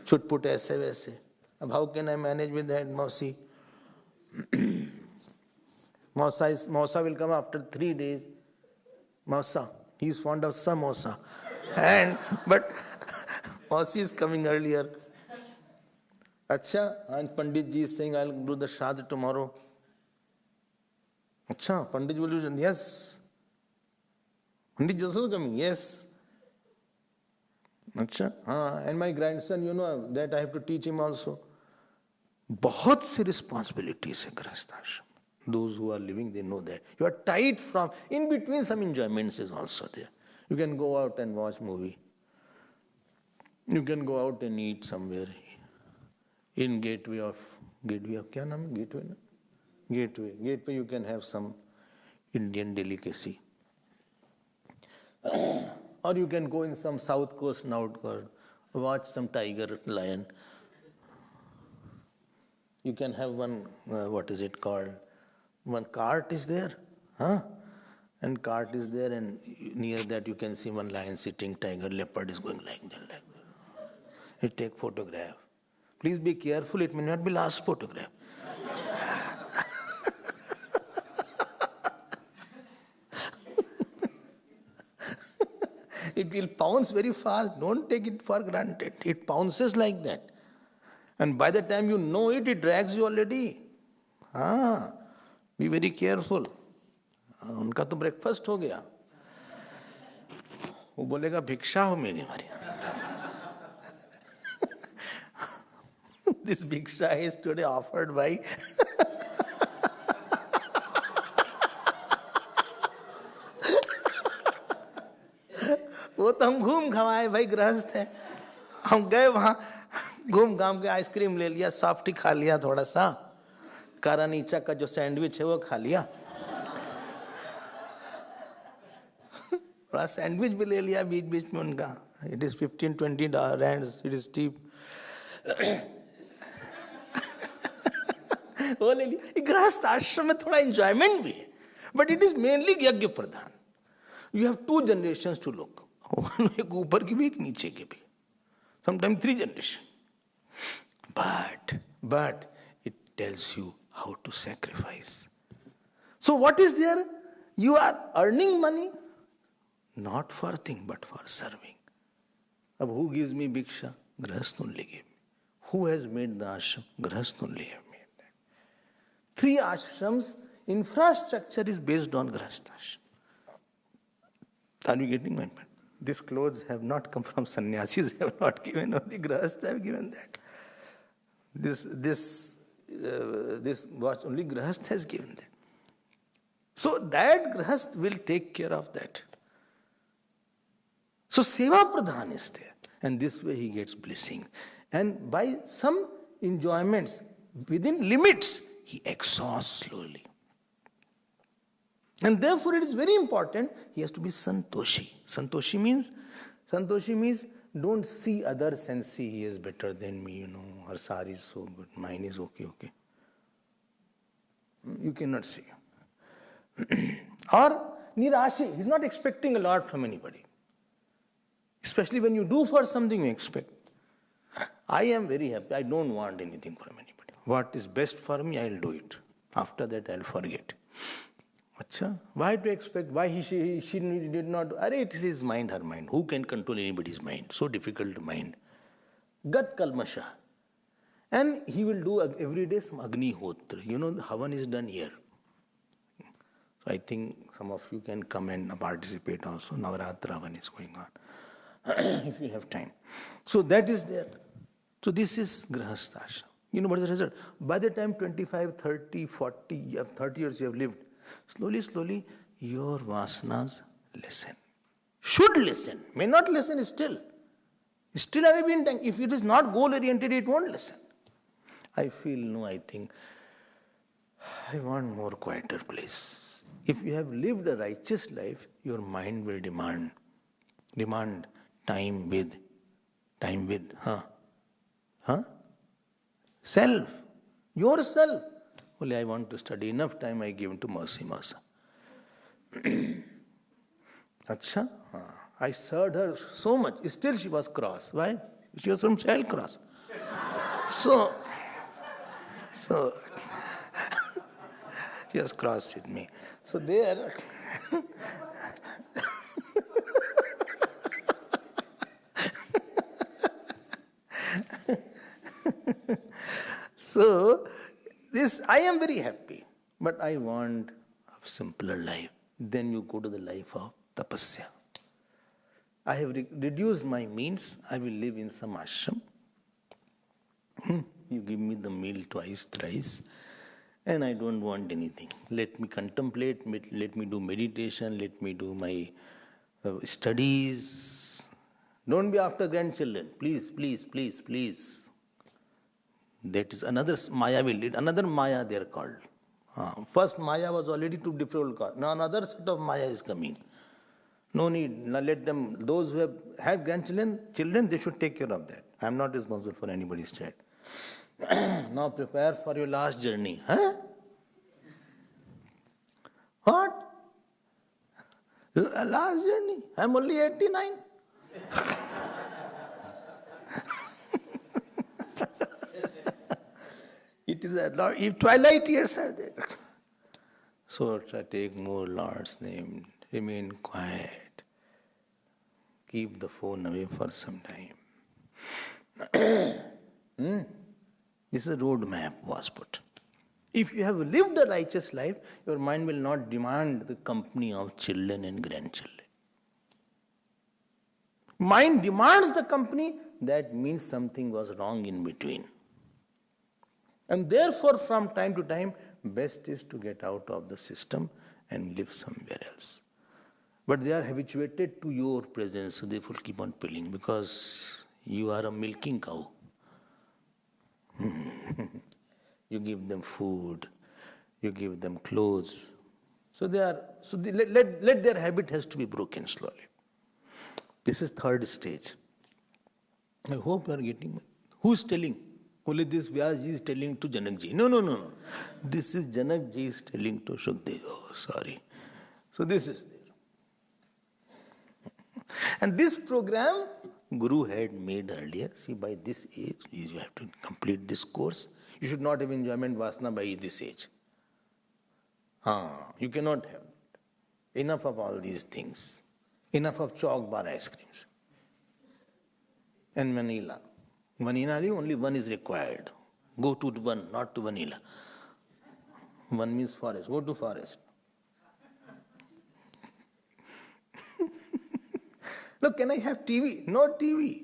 Chut-put ऐसे वैसे. अब how can I manage with that, Mausi? Mausa will come after 3 days. Mausa, he is fond of samosa. But Mausi is coming earlier. Acha, and Pandit ji is saying, I'll do the Shraddha tomorrow. Acha, Pandit will do, yes. Pandit is also coming, yes. Acha, and my grandson, you know, that I have to teach him also. बहुत सी responsibilities है गृहस्थ आश्रम. Those who are living, they know that. You are tied from, in between some enjoyments is also there. You can go out and watch movie. You can go out and eat somewhere. In gateway of kya naam? Gateway, na? Gateway you can have some Indian delicacy. Or you can go in some south coast, watch some tiger, lion. You can have one, what is it called? One cart is there, and cart is there, and near that you can see one lion sitting, tiger, leopard is going like that. You take photograph. Please be careful, it may not be last photograph. It will pounce very fast. Don't take it for granted. It pounces like that. And by the time you know it, it drags you already. Be very careful. उनका तो breakfast हो गया. वो बोलेगा भिक्षा हो मेरी हमारी. This bhiksha is today offered by वो तो हम घूम घमाए भाई गृहस्थ हैं. हम गए वहां घूम घाम के आइसक्रीम ले लिया, सॉफ्टी खा लिया, थोड़ा सा कारा नीचा का जो सैंडविच है वो खा लिया, थोड़ा सैंडविच भी ले लिया बीच बीच में उनका. It is 15-20 rands, it is cheap. वो ले लिया. गृहस्थ आश्रम में थोड़ा एंजॉयमेंट भी है, बट इट इज मेनली यज्ञ प्रधान. You have 2 generations to look. एक ऊपर की भी एक नीचे की भी, sometimes 3 generations. But it tells you how to sacrifice. So what is there? You are earning money, not for thing, but for serving. Ab who gives me bhiksha? Grahasth only gave me. Who has made the ashram? Grahasth only have made that. 3 ashrams, infrastructure is based on Grahasth ashram. Are you getting my point? These clothes have not come from sannyasis, have not given, only Grahasth have given that. This watch only Grahasth has given that. So that Grahasth will take care of that. So Seva Pradhan is there. And this way he gets blessing. And by some enjoyments, within limits, he exhausts slowly. And therefore it is very important, he has to be santoshi. Santoshi means don't see others and see he is better than me, her sari is so good, mine is okay. You cannot see. Or nirashi, he's not expecting a lot from anybody. Especially when you do for something, you expect. I am very happy, I don't want anything from anybody. What is best for me, I'll do it. After that, I'll forget. Achha, why to expect? Why she did not? It is his mind, her mind. Who can control anybody's mind? So difficult to mind. Gat Kalmasha. And he will do every day some Agni Hotra. You know, the Havan is done here. So I think some of you can come and participate also. Navaratra Havan is going on. If you have time. So that is there. So this is Grahasthashram. You know what is the result? By the time 25, 30, 40, 30 years you have lived, slowly, your vasanas listen. Should listen. May not listen still. Still I have been done. If it is not goal-oriented, it won't listen. I feel, no, I think, I want more quieter place. If you have lived a righteous life, your mind will demand time with, self, yourself. Only I want to study. Enough time I give to mercy, Masa. Acha? I served her so much. Still she was cross. Why? She was from child cross. So she was cross with me. So there... So, I am very happy, but I want a simpler life. Then you go to the life of tapasya. I have reduced my means. I will live in some ashram. You give me the meal twice, thrice, and I don't want anything. Let me contemplate, let me do meditation, let me do my studies. Don't be after grandchildren. Please, please, please, please. That is another Maya will lead. Another Maya they are called. First Maya was already to different cause. Now another set of Maya is coming. No need. Now let them, those who have had grandchildren, they should take care of that. I am not responsible for anybody's child. Now prepare for your last journey. Huh? What? Last journey? I am only 89. It is if twilight years are there. So take more Lord's name. Remain quiet. Keep the phone away for some time. This is a roadmap was put. If you have lived a righteous life, your mind will not demand the company of children and grandchildren. Mind demands the company, that means something was wrong in between. And therefore, from time to time, best is to get out of the system and live somewhere else. But they are habituated to your presence, so they will keep on pilling because you are a milking cow. You give them food, you give them clothes. So let their habit has to be broken slowly. This is third stage. I hope you are getting. Who's telling? Only this Vyasji is telling to Janakji. No. This is Janakji is telling to Shukdev. Oh, sorry. So this is there. And this program, Guru had made earlier. See, by this age, you have to complete this course. You should not have enjoyment vasana by this age. You cannot have that. Enough of all these things. Enough of chalk bar ice creams. And vanilla. Vanilla, only one is required. Go to one, not to vanilla. One means forest. Go to forest. No, can I have TV? No TV.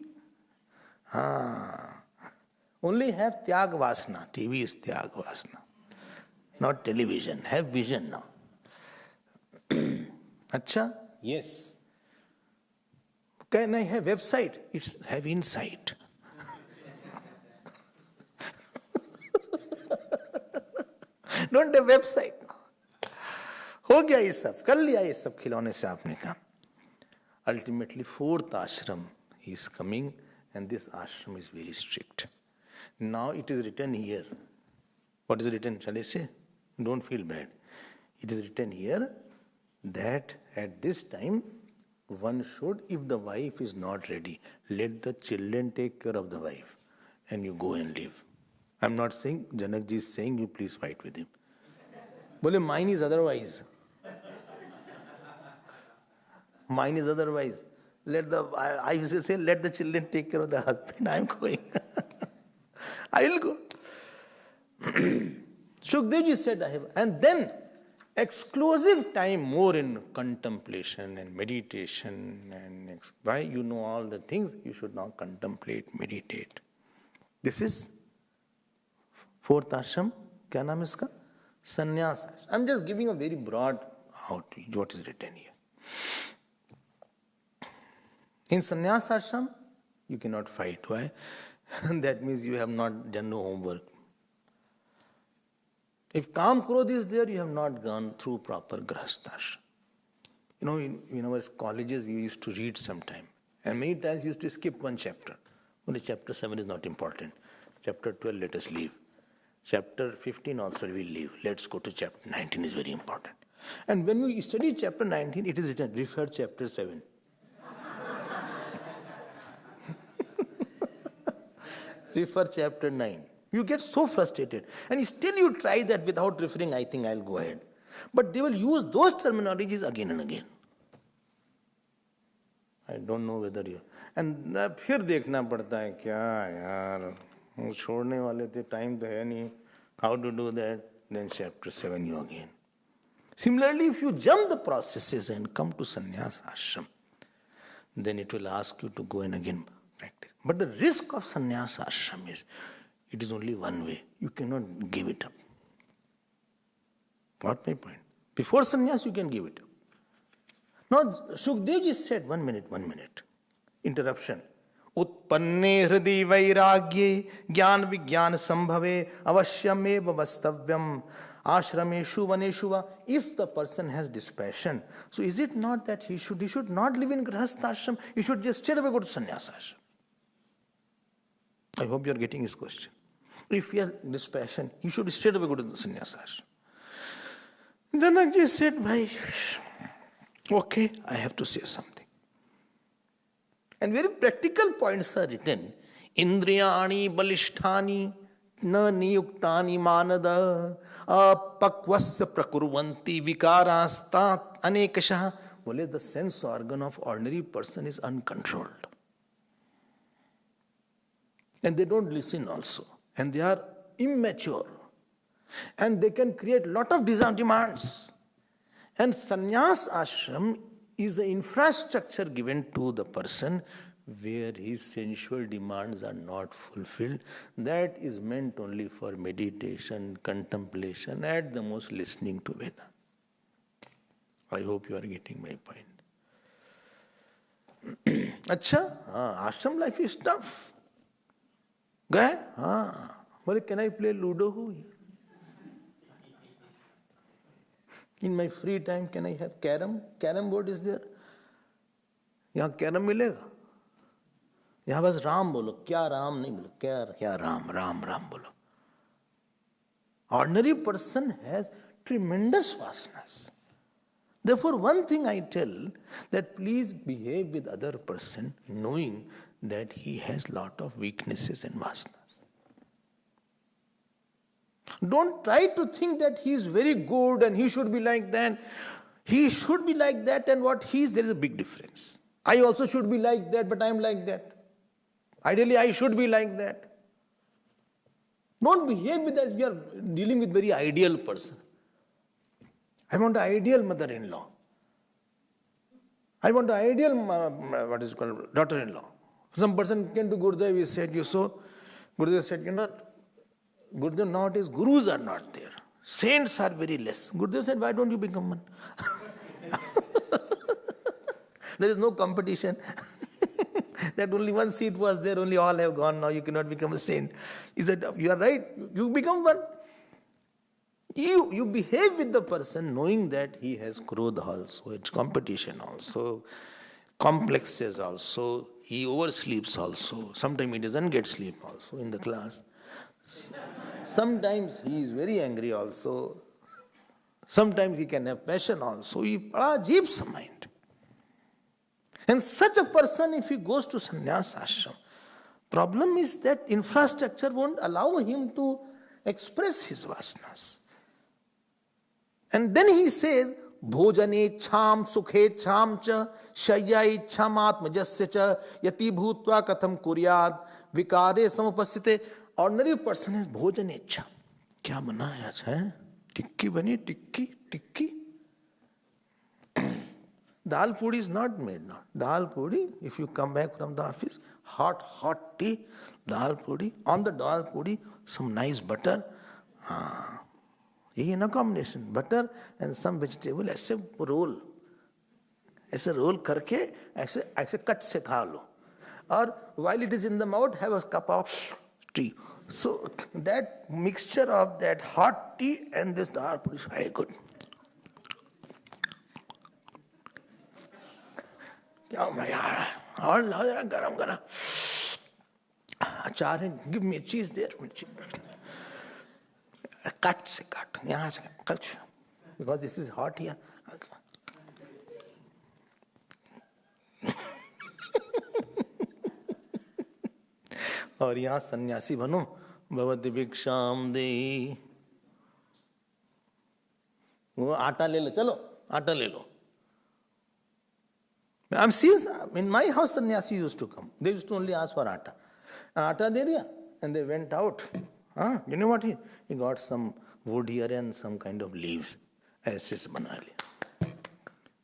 Only have Tyag Vasana. TV is Tyag Vasana. Not television. Have vision now. Acha? Yes. Can I have website? It's have insight. Don't have website. हो गया ये सब, कर लिया ये सब खिलौने से आपने काम. Ultimately, fourth ashram is coming, and this ashram is very strict. Now it is written here. What is written? Shall I say? Don't feel bad. It is written here that at this time, one should, if the wife is not ready, let the children take care of the wife, and you go and live. I'm not saying, Janakji is saying you please fight with him. Bole, mine is otherwise. Mine is otherwise. I used to say, let the children take care of the husband. I'm going. I will go. Shukdev said, I have. And then exclusive time more in contemplation and meditation. And why you know all the things, you should now contemplate, meditate. This is fourth ashram. Kya naam iska? Sannyas ashram. I'm just giving a very broad outreach, what is written here. In sannyas ashram, you cannot fight. Why? That means you have not done no homework. If Kam Krodh is there, you have not gone through proper grahasthashram. You know, in our colleges, we used to read sometime. And many times we used to skip one chapter. Only chapter 7 is not important. Chapter 12, let us leave. Chapter 15 also we will leave. Let's go to chapter 19 is very important. And when we study chapter 19, it is written, refer chapter 7. Refer chapter 9. You get so frustrated. And still you try that without referring, I think I'll go ahead. But they will use those terminologies again and again. I don't know whether you... And फिर देखना पड़ता है क्या यार छोड़ने वाले थे time तो है नहीं. How to do that? Then chapter 7 you again. Similarly, if you jump the processes and come to sannyas ashram, then it will ask you to go and again practice. But the risk of sannyas ashram is, it is only one way. You cannot give it up. Got my point? Before sannyas, you can give it up. Now, Shukdev ji said, one minute. Interruption. Utpanne hridi vairagye jnana vijnana sambhave avashyameva vastavyam ashrameshu vaneshu va. If the person has dispassion, so is it not that he should not live in grahasthashram? He should just straight away go to sannyas ashram. I hope you are getting his question. If he has dispassion, he should straight away go to the sannyas ashram. Janakji said, bhai, okay, I have to say something. And very practical points are written. Indriyani balisthani na niyuktani manada apakvasya prakurvanti vikarastat anekashah. Well, the sense organ of ordinary person is uncontrolled. And they don't listen also. And they are immature. And they can create lot of demands. And sannyas ashram is an infrastructure given to the person where his sensual demands are not fulfilled. That is meant only for meditation, contemplation, at the most listening to Veda. I hope you are getting my point. Acha, ashram life is tough. Guy, well, can I play Ludo here? In my free time, can I have carom? Carom board is there. यहाँ carom मिलेगा. यहाँ बस राम बोलो. क्या राम नहीं बोलो. क्या राम बोलो. Ordinary person has tremendous vasanas. Therefore, one thing I tell, that please behave with other person knowing that he has lot of weaknesses and vasanas. Don't try to think that he is very good and he should be like that. He should be like that, and what he is, there is a big difference. I also should be like that, but I am like that. Ideally, I should be like that. Don't behave with that. We are dealing with very ideal person. I want an ideal mother-in-law. I want an ideal, daughter-in-law. Some person came to Gurudev, he said, Gurudev said, Gurudev, nowadays gurus are not there. Saints are very less. Gurudev said, why don't you become one? There is no competition. That only one seat was there, only all have gone, now you cannot become a saint. He said, you are right, you become one. You behave with the person knowing that he has krodha also, it's competition also, complexes also, he oversleeps also, sometimes he doesn't get sleep also in the class. Sometimes he is very angry also. Sometimes he can have passion also. He ajeeb mind. And such a person, if he goes to sannyas ashram, problem is that infrastructure won't allow him to express his vasanas. And then he says, भोजनेच्छाम सुखेच्छाम च शय्या इच्छाम आत्मजस्य च यति भूत्वा कथम कुर्याद विकारे समुपस्थिते. Ordinary person is भोजनेच्छा. क्या बना है आज है? टिक्की बनी, टिक्की टिक्की. Dal puri is not made now. Dal puri, if you come back from the office, hot tea, dal puri, on the dal puri, some nice butter. यही है ना combination, butter and some vegetable. ऐसे roll करके ऐसे ऐसे कच से खा लो. और while it is in the mouth, have a cup of tea. So that mixture of that hot tea and this dal puri is very good. क्या मजा आ रहा है. और लाओ जरा गरम गरम अचार है. गिव मी चीज देयर. मिर्ची कच से काट, यहाँ से कच, because this is hot here. और यहाँ सन्यासी बनो. भवति भिक्षाम देहि. वो आटा ले लो, चलो आटा ले लो. I'm serious. In my house, sannyasi used to come. They used to only ask for atta. Atta de diya, and they went out. You know what he got some wood here and some kind of leaves. ऐसे से बना लिया.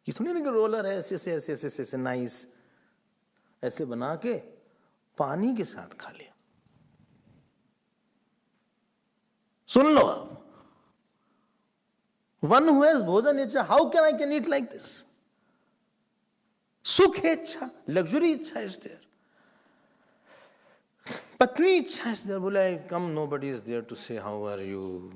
ये सुनिए ना कि roller है, ऐसे नाइस ऐसे बना के पानी के साथ खा लिया. सुन लो आप. One who has bhojan ichha, how can I eat like this? सुख इच्छा, लग्जरी इच्छा is there. पत्नी इच्छा is there. बोला come, nobody is there to say how are you.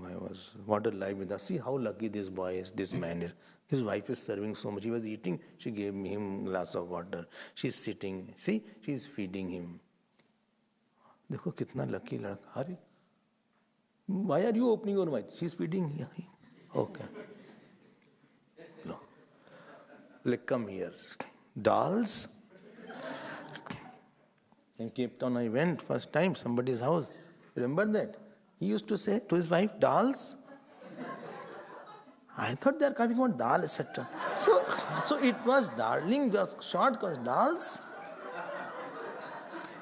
What a life with us. See how lucky this boy is, this man is. His wife is serving so much. He was eating. She gave him a glass of water. She's sitting. See, she's feeding him. देखो कितना lucky लड़का. अरे, why are you opening your mouth? She's feeding him. Okay. No. Like come here. Dolls. In Cape Town, I went first time, somebody's house. Remember that? He used to say to his wife, dolls. I thought they are coming on dal, etc. So it was darling, the short was dolls.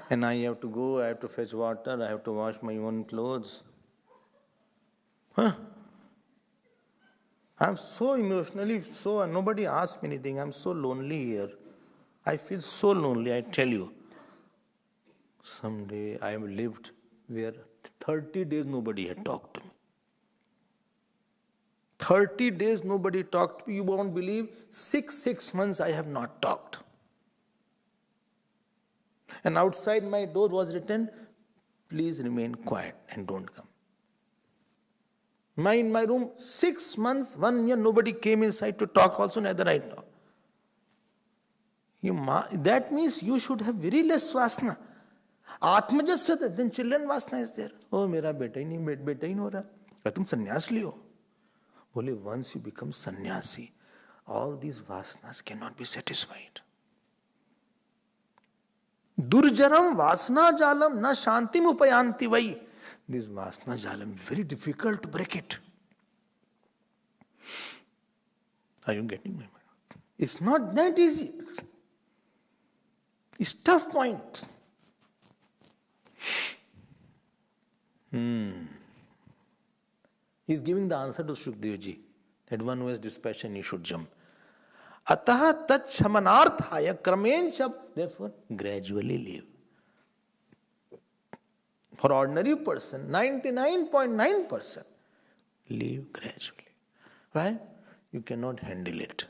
And I have to go, I have to fetch water, I have to wash my own clothes. I'm so emotionally, nobody asks me anything. I'm so lonely here. I feel so lonely, I tell you. Someday I have lived where 30 days nobody had talked to me. 30 days nobody talked to me. You won't believe, six months I have not talked. And outside my door was written, please remain quiet and don't come. In my room, 6 months, 1 year, nobody came inside to talk also, neither I talked. That means you should have very less vasana. Atmajasya, then children vasana is there. Oh, mera beta hi nahi ho raha. Tum sannyas liyo. Bole, once you become sannyasi, all these vasanas cannot be satisfied. Durjaram vasana jalam na shantim upayanti vai. This vasana jalam, very difficult to break it. Are you getting my mind? It's not that easy. It's tough point. He's giving the answer to Shukdev ji. That one who has dispassion, he should jump. Ataha tat shamanarthaya kramen shab. Therefore, gradually live. For ordinary person, 99.9%, live gradually. Why? You cannot handle it.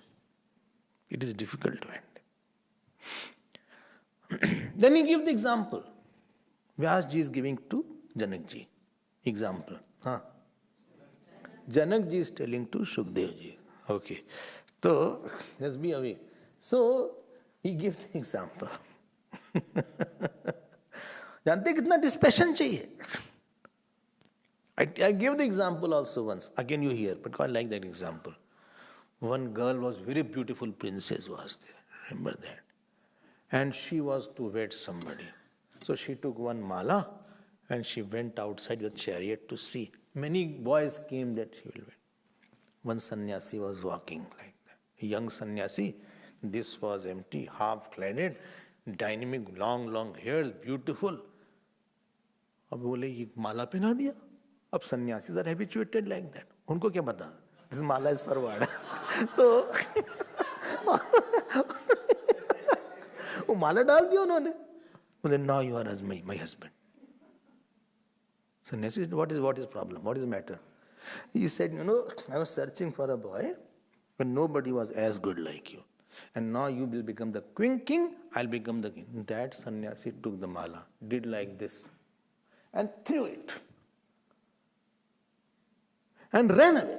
It is difficult to handle. Then he gives the example. Vyasji is giving to Janakji. Example. Janakji is telling to Shukdevji. Okay. So, let's be aware. So, he gives the example. जानते कितना dispassion चाहिए? I gave the example also once. Again you hear, but I like that example. One girl was very beautiful princess was there. Remember that? And she was to wed somebody. So she took one mala and she went outside with chariot to see. Many boys came that she will wed. One sannyasi was walking like young sannyasi. This was empty, half-cladded, dynamic, long hairs, beautiful. अब बोले ये माला पहना दिया. अब sannyasis are habituated like that. उनको क्या पता? This mala is forward. तो वो माला डाल दिया उन्होंने. बोले now you are my husband. Sannyasi said, what is problem? What is the matter? He said, I was searching for a boy, but nobody was as good like you. And now you will become the king, I'll become the king. That sannyasi took the mala, did like this, and threw it. And ran away.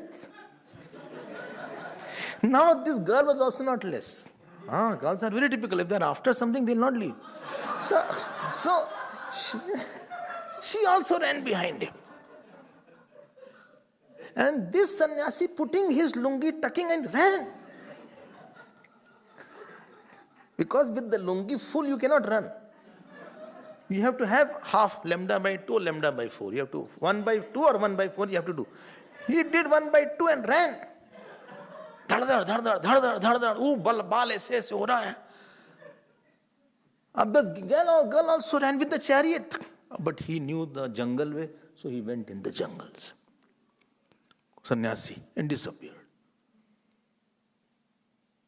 Now this girl was also not less. Girls are very typical. If they're after something, they'll not leave. So she also ran behind him. And this sannyasi putting his lungi, tucking and ran. Because with the lungi full you cannot run. You have to have half lambda by 2, lambda by 4. You have to 1 by 2 or 1 by 4 you have to do. He did 1 by 2 and ran. धड़ धड़ बाल ऐसे हो रहा है. The girl also ran with the chariot. But he knew the jungle way, so he went in the jungles. Sannyasi, and disappeared.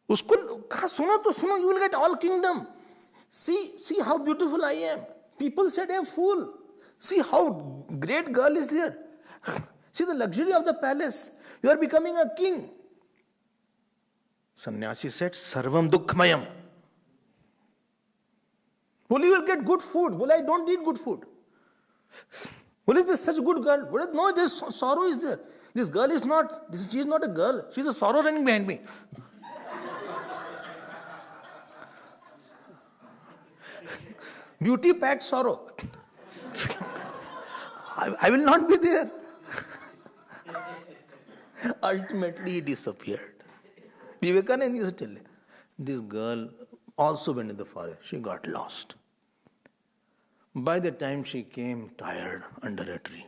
Usko kaha suno to suno, you will get all kingdom. See how beautiful I am. People said I am fool. See how great girl is there. See the luxury of the palace. You are becoming a king. Sannyasi said, Sarvam Dukkmayam. Well, you will get good food. Well, I don't need good food. Well, is this such a good girl? Well, no, there is sorrow is there. This girl is not, she is not a girl. She is a sorrow running behind me. Beauty packed sorrow. I will not be there. Ultimately, he disappeared. Vivekananda used to tell this girl also went in the forest. She got lost. By the time she came tired under a tree.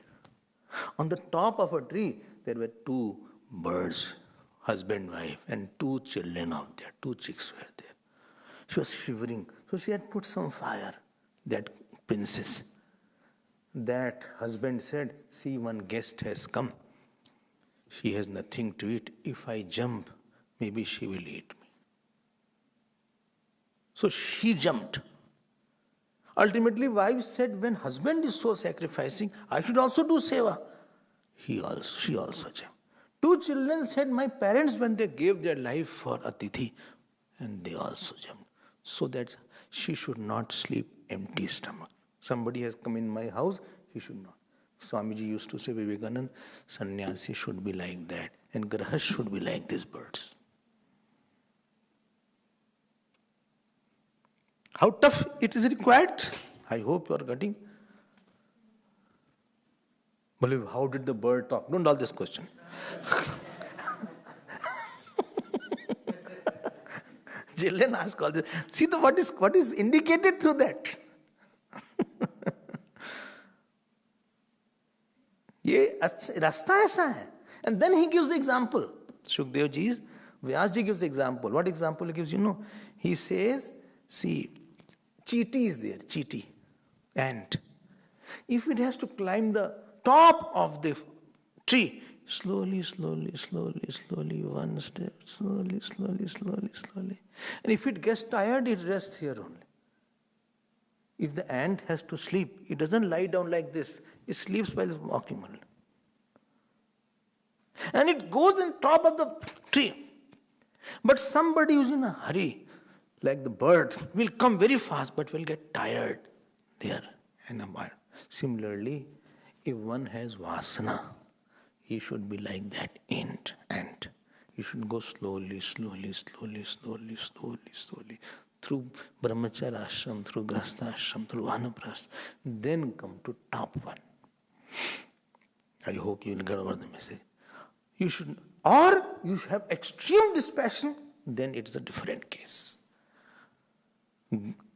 On the top of a tree, there were 2 birds, husband, wife, and 2 children out there. 2 chicks were there. She was shivering. So she had put some fire. That princess. That husband said, see, one guest has come. She has nothing to eat. If I jump, maybe she will eat me. So she jumped. Ultimately, wife said, when husband is so sacrificing, I should also do seva. She also jumped. 2 children said, my parents, when they gave their life for Atithi, and they also jumped. So that she should not sleep empty stomach. Somebody has come in my house, he should not. Swamiji used to say, Vivekananda, sannyasi should be like that, and grahas should be like these birds. How tough it is required? I hope you are getting. Believe, how did the bird talk? Don't ask this question. Children ask all this. See what is indicated through that. ये रास्ता ऐसा है. And then he gives the example. Shukdev ji, Vyas ji gives the example. What example he gives? He says, see, cheetah is there, cheetah, ant. If it has to climb the top of the tree, slowly, one step, slowly. And if it gets tired, it rests here only. If the ant has to sleep, it doesn't lie down like this. It sleeps while it's walking only. And it goes on top of the tree. But somebody who's in a hurry, like the bird, will come very fast but will get tired there and abide. Similarly, if one has vasana, he should be like that ant. He should go slowly, through brahmacharya ashram, through grahastha ashram, through vanaprastha, then come to top one. I hope you will get over the message. You should, or you should have extreme dispassion, then it is a different case.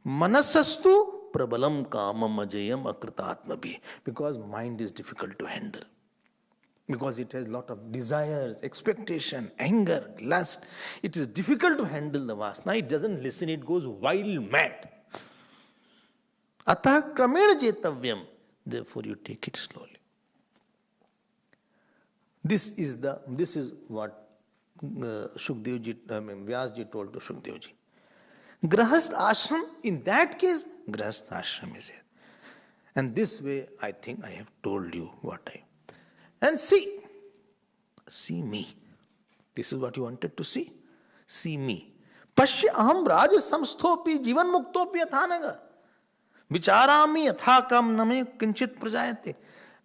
Manasastu prabalam kamam ajayam akritatmabhi, because mind is difficult to handle. because it has a lot of desires, expectation, anger, lust. It is difficult to handle the vasana. It doesn't listen, it goes wild mad. Atah kramena jetavyam. Therefore you take it slowly. This is what Vyasji told to Shukdevji. Grahast ashram, in that case, Grahast ashram is it. And this way, I think I have told you what I. And see me. This is what you wanted to see. See me. Pashya aham raja samsthopi jivan muktopi athanaga. Vicharami athakam name kinchit prajayate.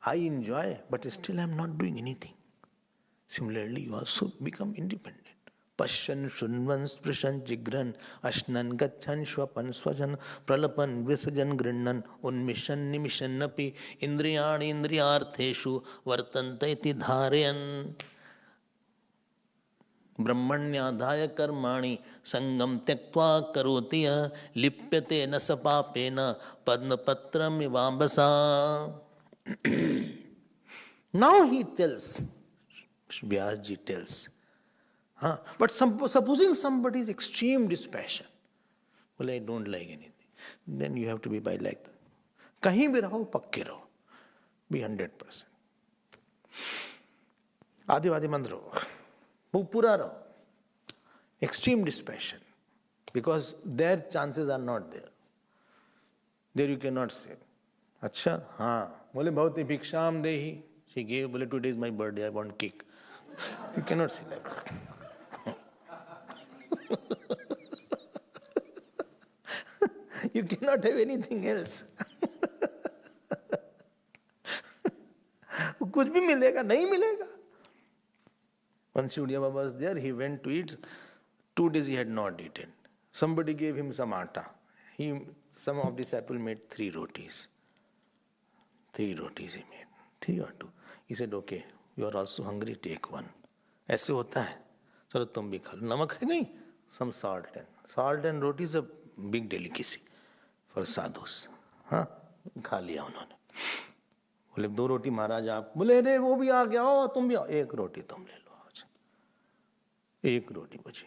I enjoy, but still I am not doing anything. Similarly, you also become independent. Pashyan, shunvan, sprishan, jigran, ashnan, gachan, shwapan, swajan, pralapan, visajan, grinnan, unmishan, nimishan, napi, indriyani, indriyartheshu, vartantaiti dharayan. ब्रह्मण्याधाय कर्माणि संगम त्यक्त्वा करोति यः लिप्यते न स पापेन पद्मपत्रम इवाम्बसा. Now he tells, Vyasji tells, but supposing somebody is extreme dispassion, well, I don't like anything, then you have to be by like that. Kahin bhi raho, pakke raho, be 100%. Adivadi mand raho. Pura raho. Extreme dispassion. Because their chances are not there. There you cannot say, Acha, bole bhavati bhiksham dehi. She gave, bole today is my birthday, I want cake. You cannot say like that. You cannot have anything else. कुछ भी मिलेगा, नहीं मिलेगा. When Shivdiya Baba was there, he went to eat. 2 days he had not eaten. Somebody gave him some atta. Some of disciples made 3 rotis. 3 rotis he made. 3 or 2. He said, okay, you are also hungry, take 1. ऐसे होता है. चलो तुम भी खा लो. नमक है नहीं? Some salt and roti is a big delicacy for sadhus. खा लिया उन्होंने. बोले 2 रोटी महाराज आप. बोले अरे वो भी आ गया हो, तुम भी आओ. 1 रोटी तुम ले लो आज. 1 रोटी बची.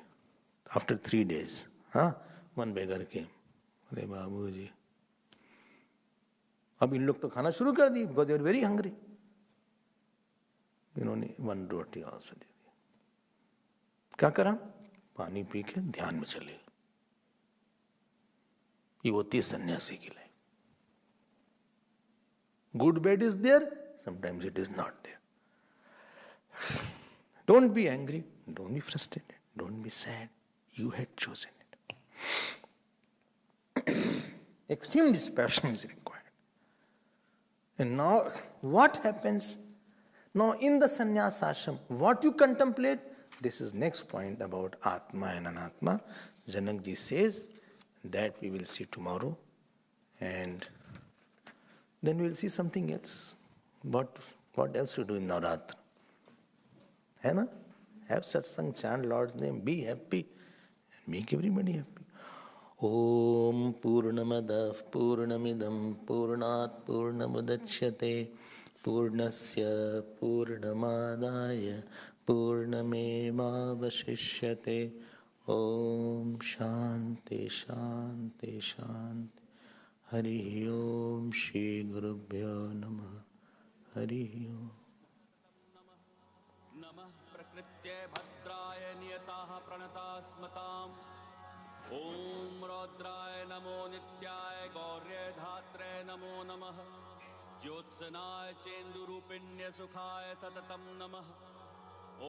After 3 days, one beggar came. अरे बाबू जी, अब इन लोग तो खाना शुरू कर दी because they were very hungry. इन्होंने 1 रोटी also दे दी. क्या करा? पानी पी के ध्यान में चले. ये होती है सन्यासी की life. Good bed is there, sometimes it is not there. Don't be angry, don't be frustrated, don't be sad. You had chosen it. Extreme dispassion is required. And now, what happens? Now, in the sannyas ashram, what you contemplate? This is next point about Atma and Anatma. Janakji says that we will see tomorrow. And then we will see something else. What else to do in Navratri? Hai na? Have satsang, chant Lord's name, be happy, and make everybody happy. Om Purnamadav Purnamidam Purnat Purnamudachyate Purnasya Purnamadaya Purnamevavashishyate. Om Shanti Shanti Shanti. Hari Om Shri Gurubhyo Namah. Hari Om. Namah Prakritye Bhadraya Niyataha Pranatasmatam. Om Rudraya Namo Nityaya Gaurya Dhatre Namo Namah. Jyotsanaaya Chendu Rupinya Sukhaya Satatam Namah.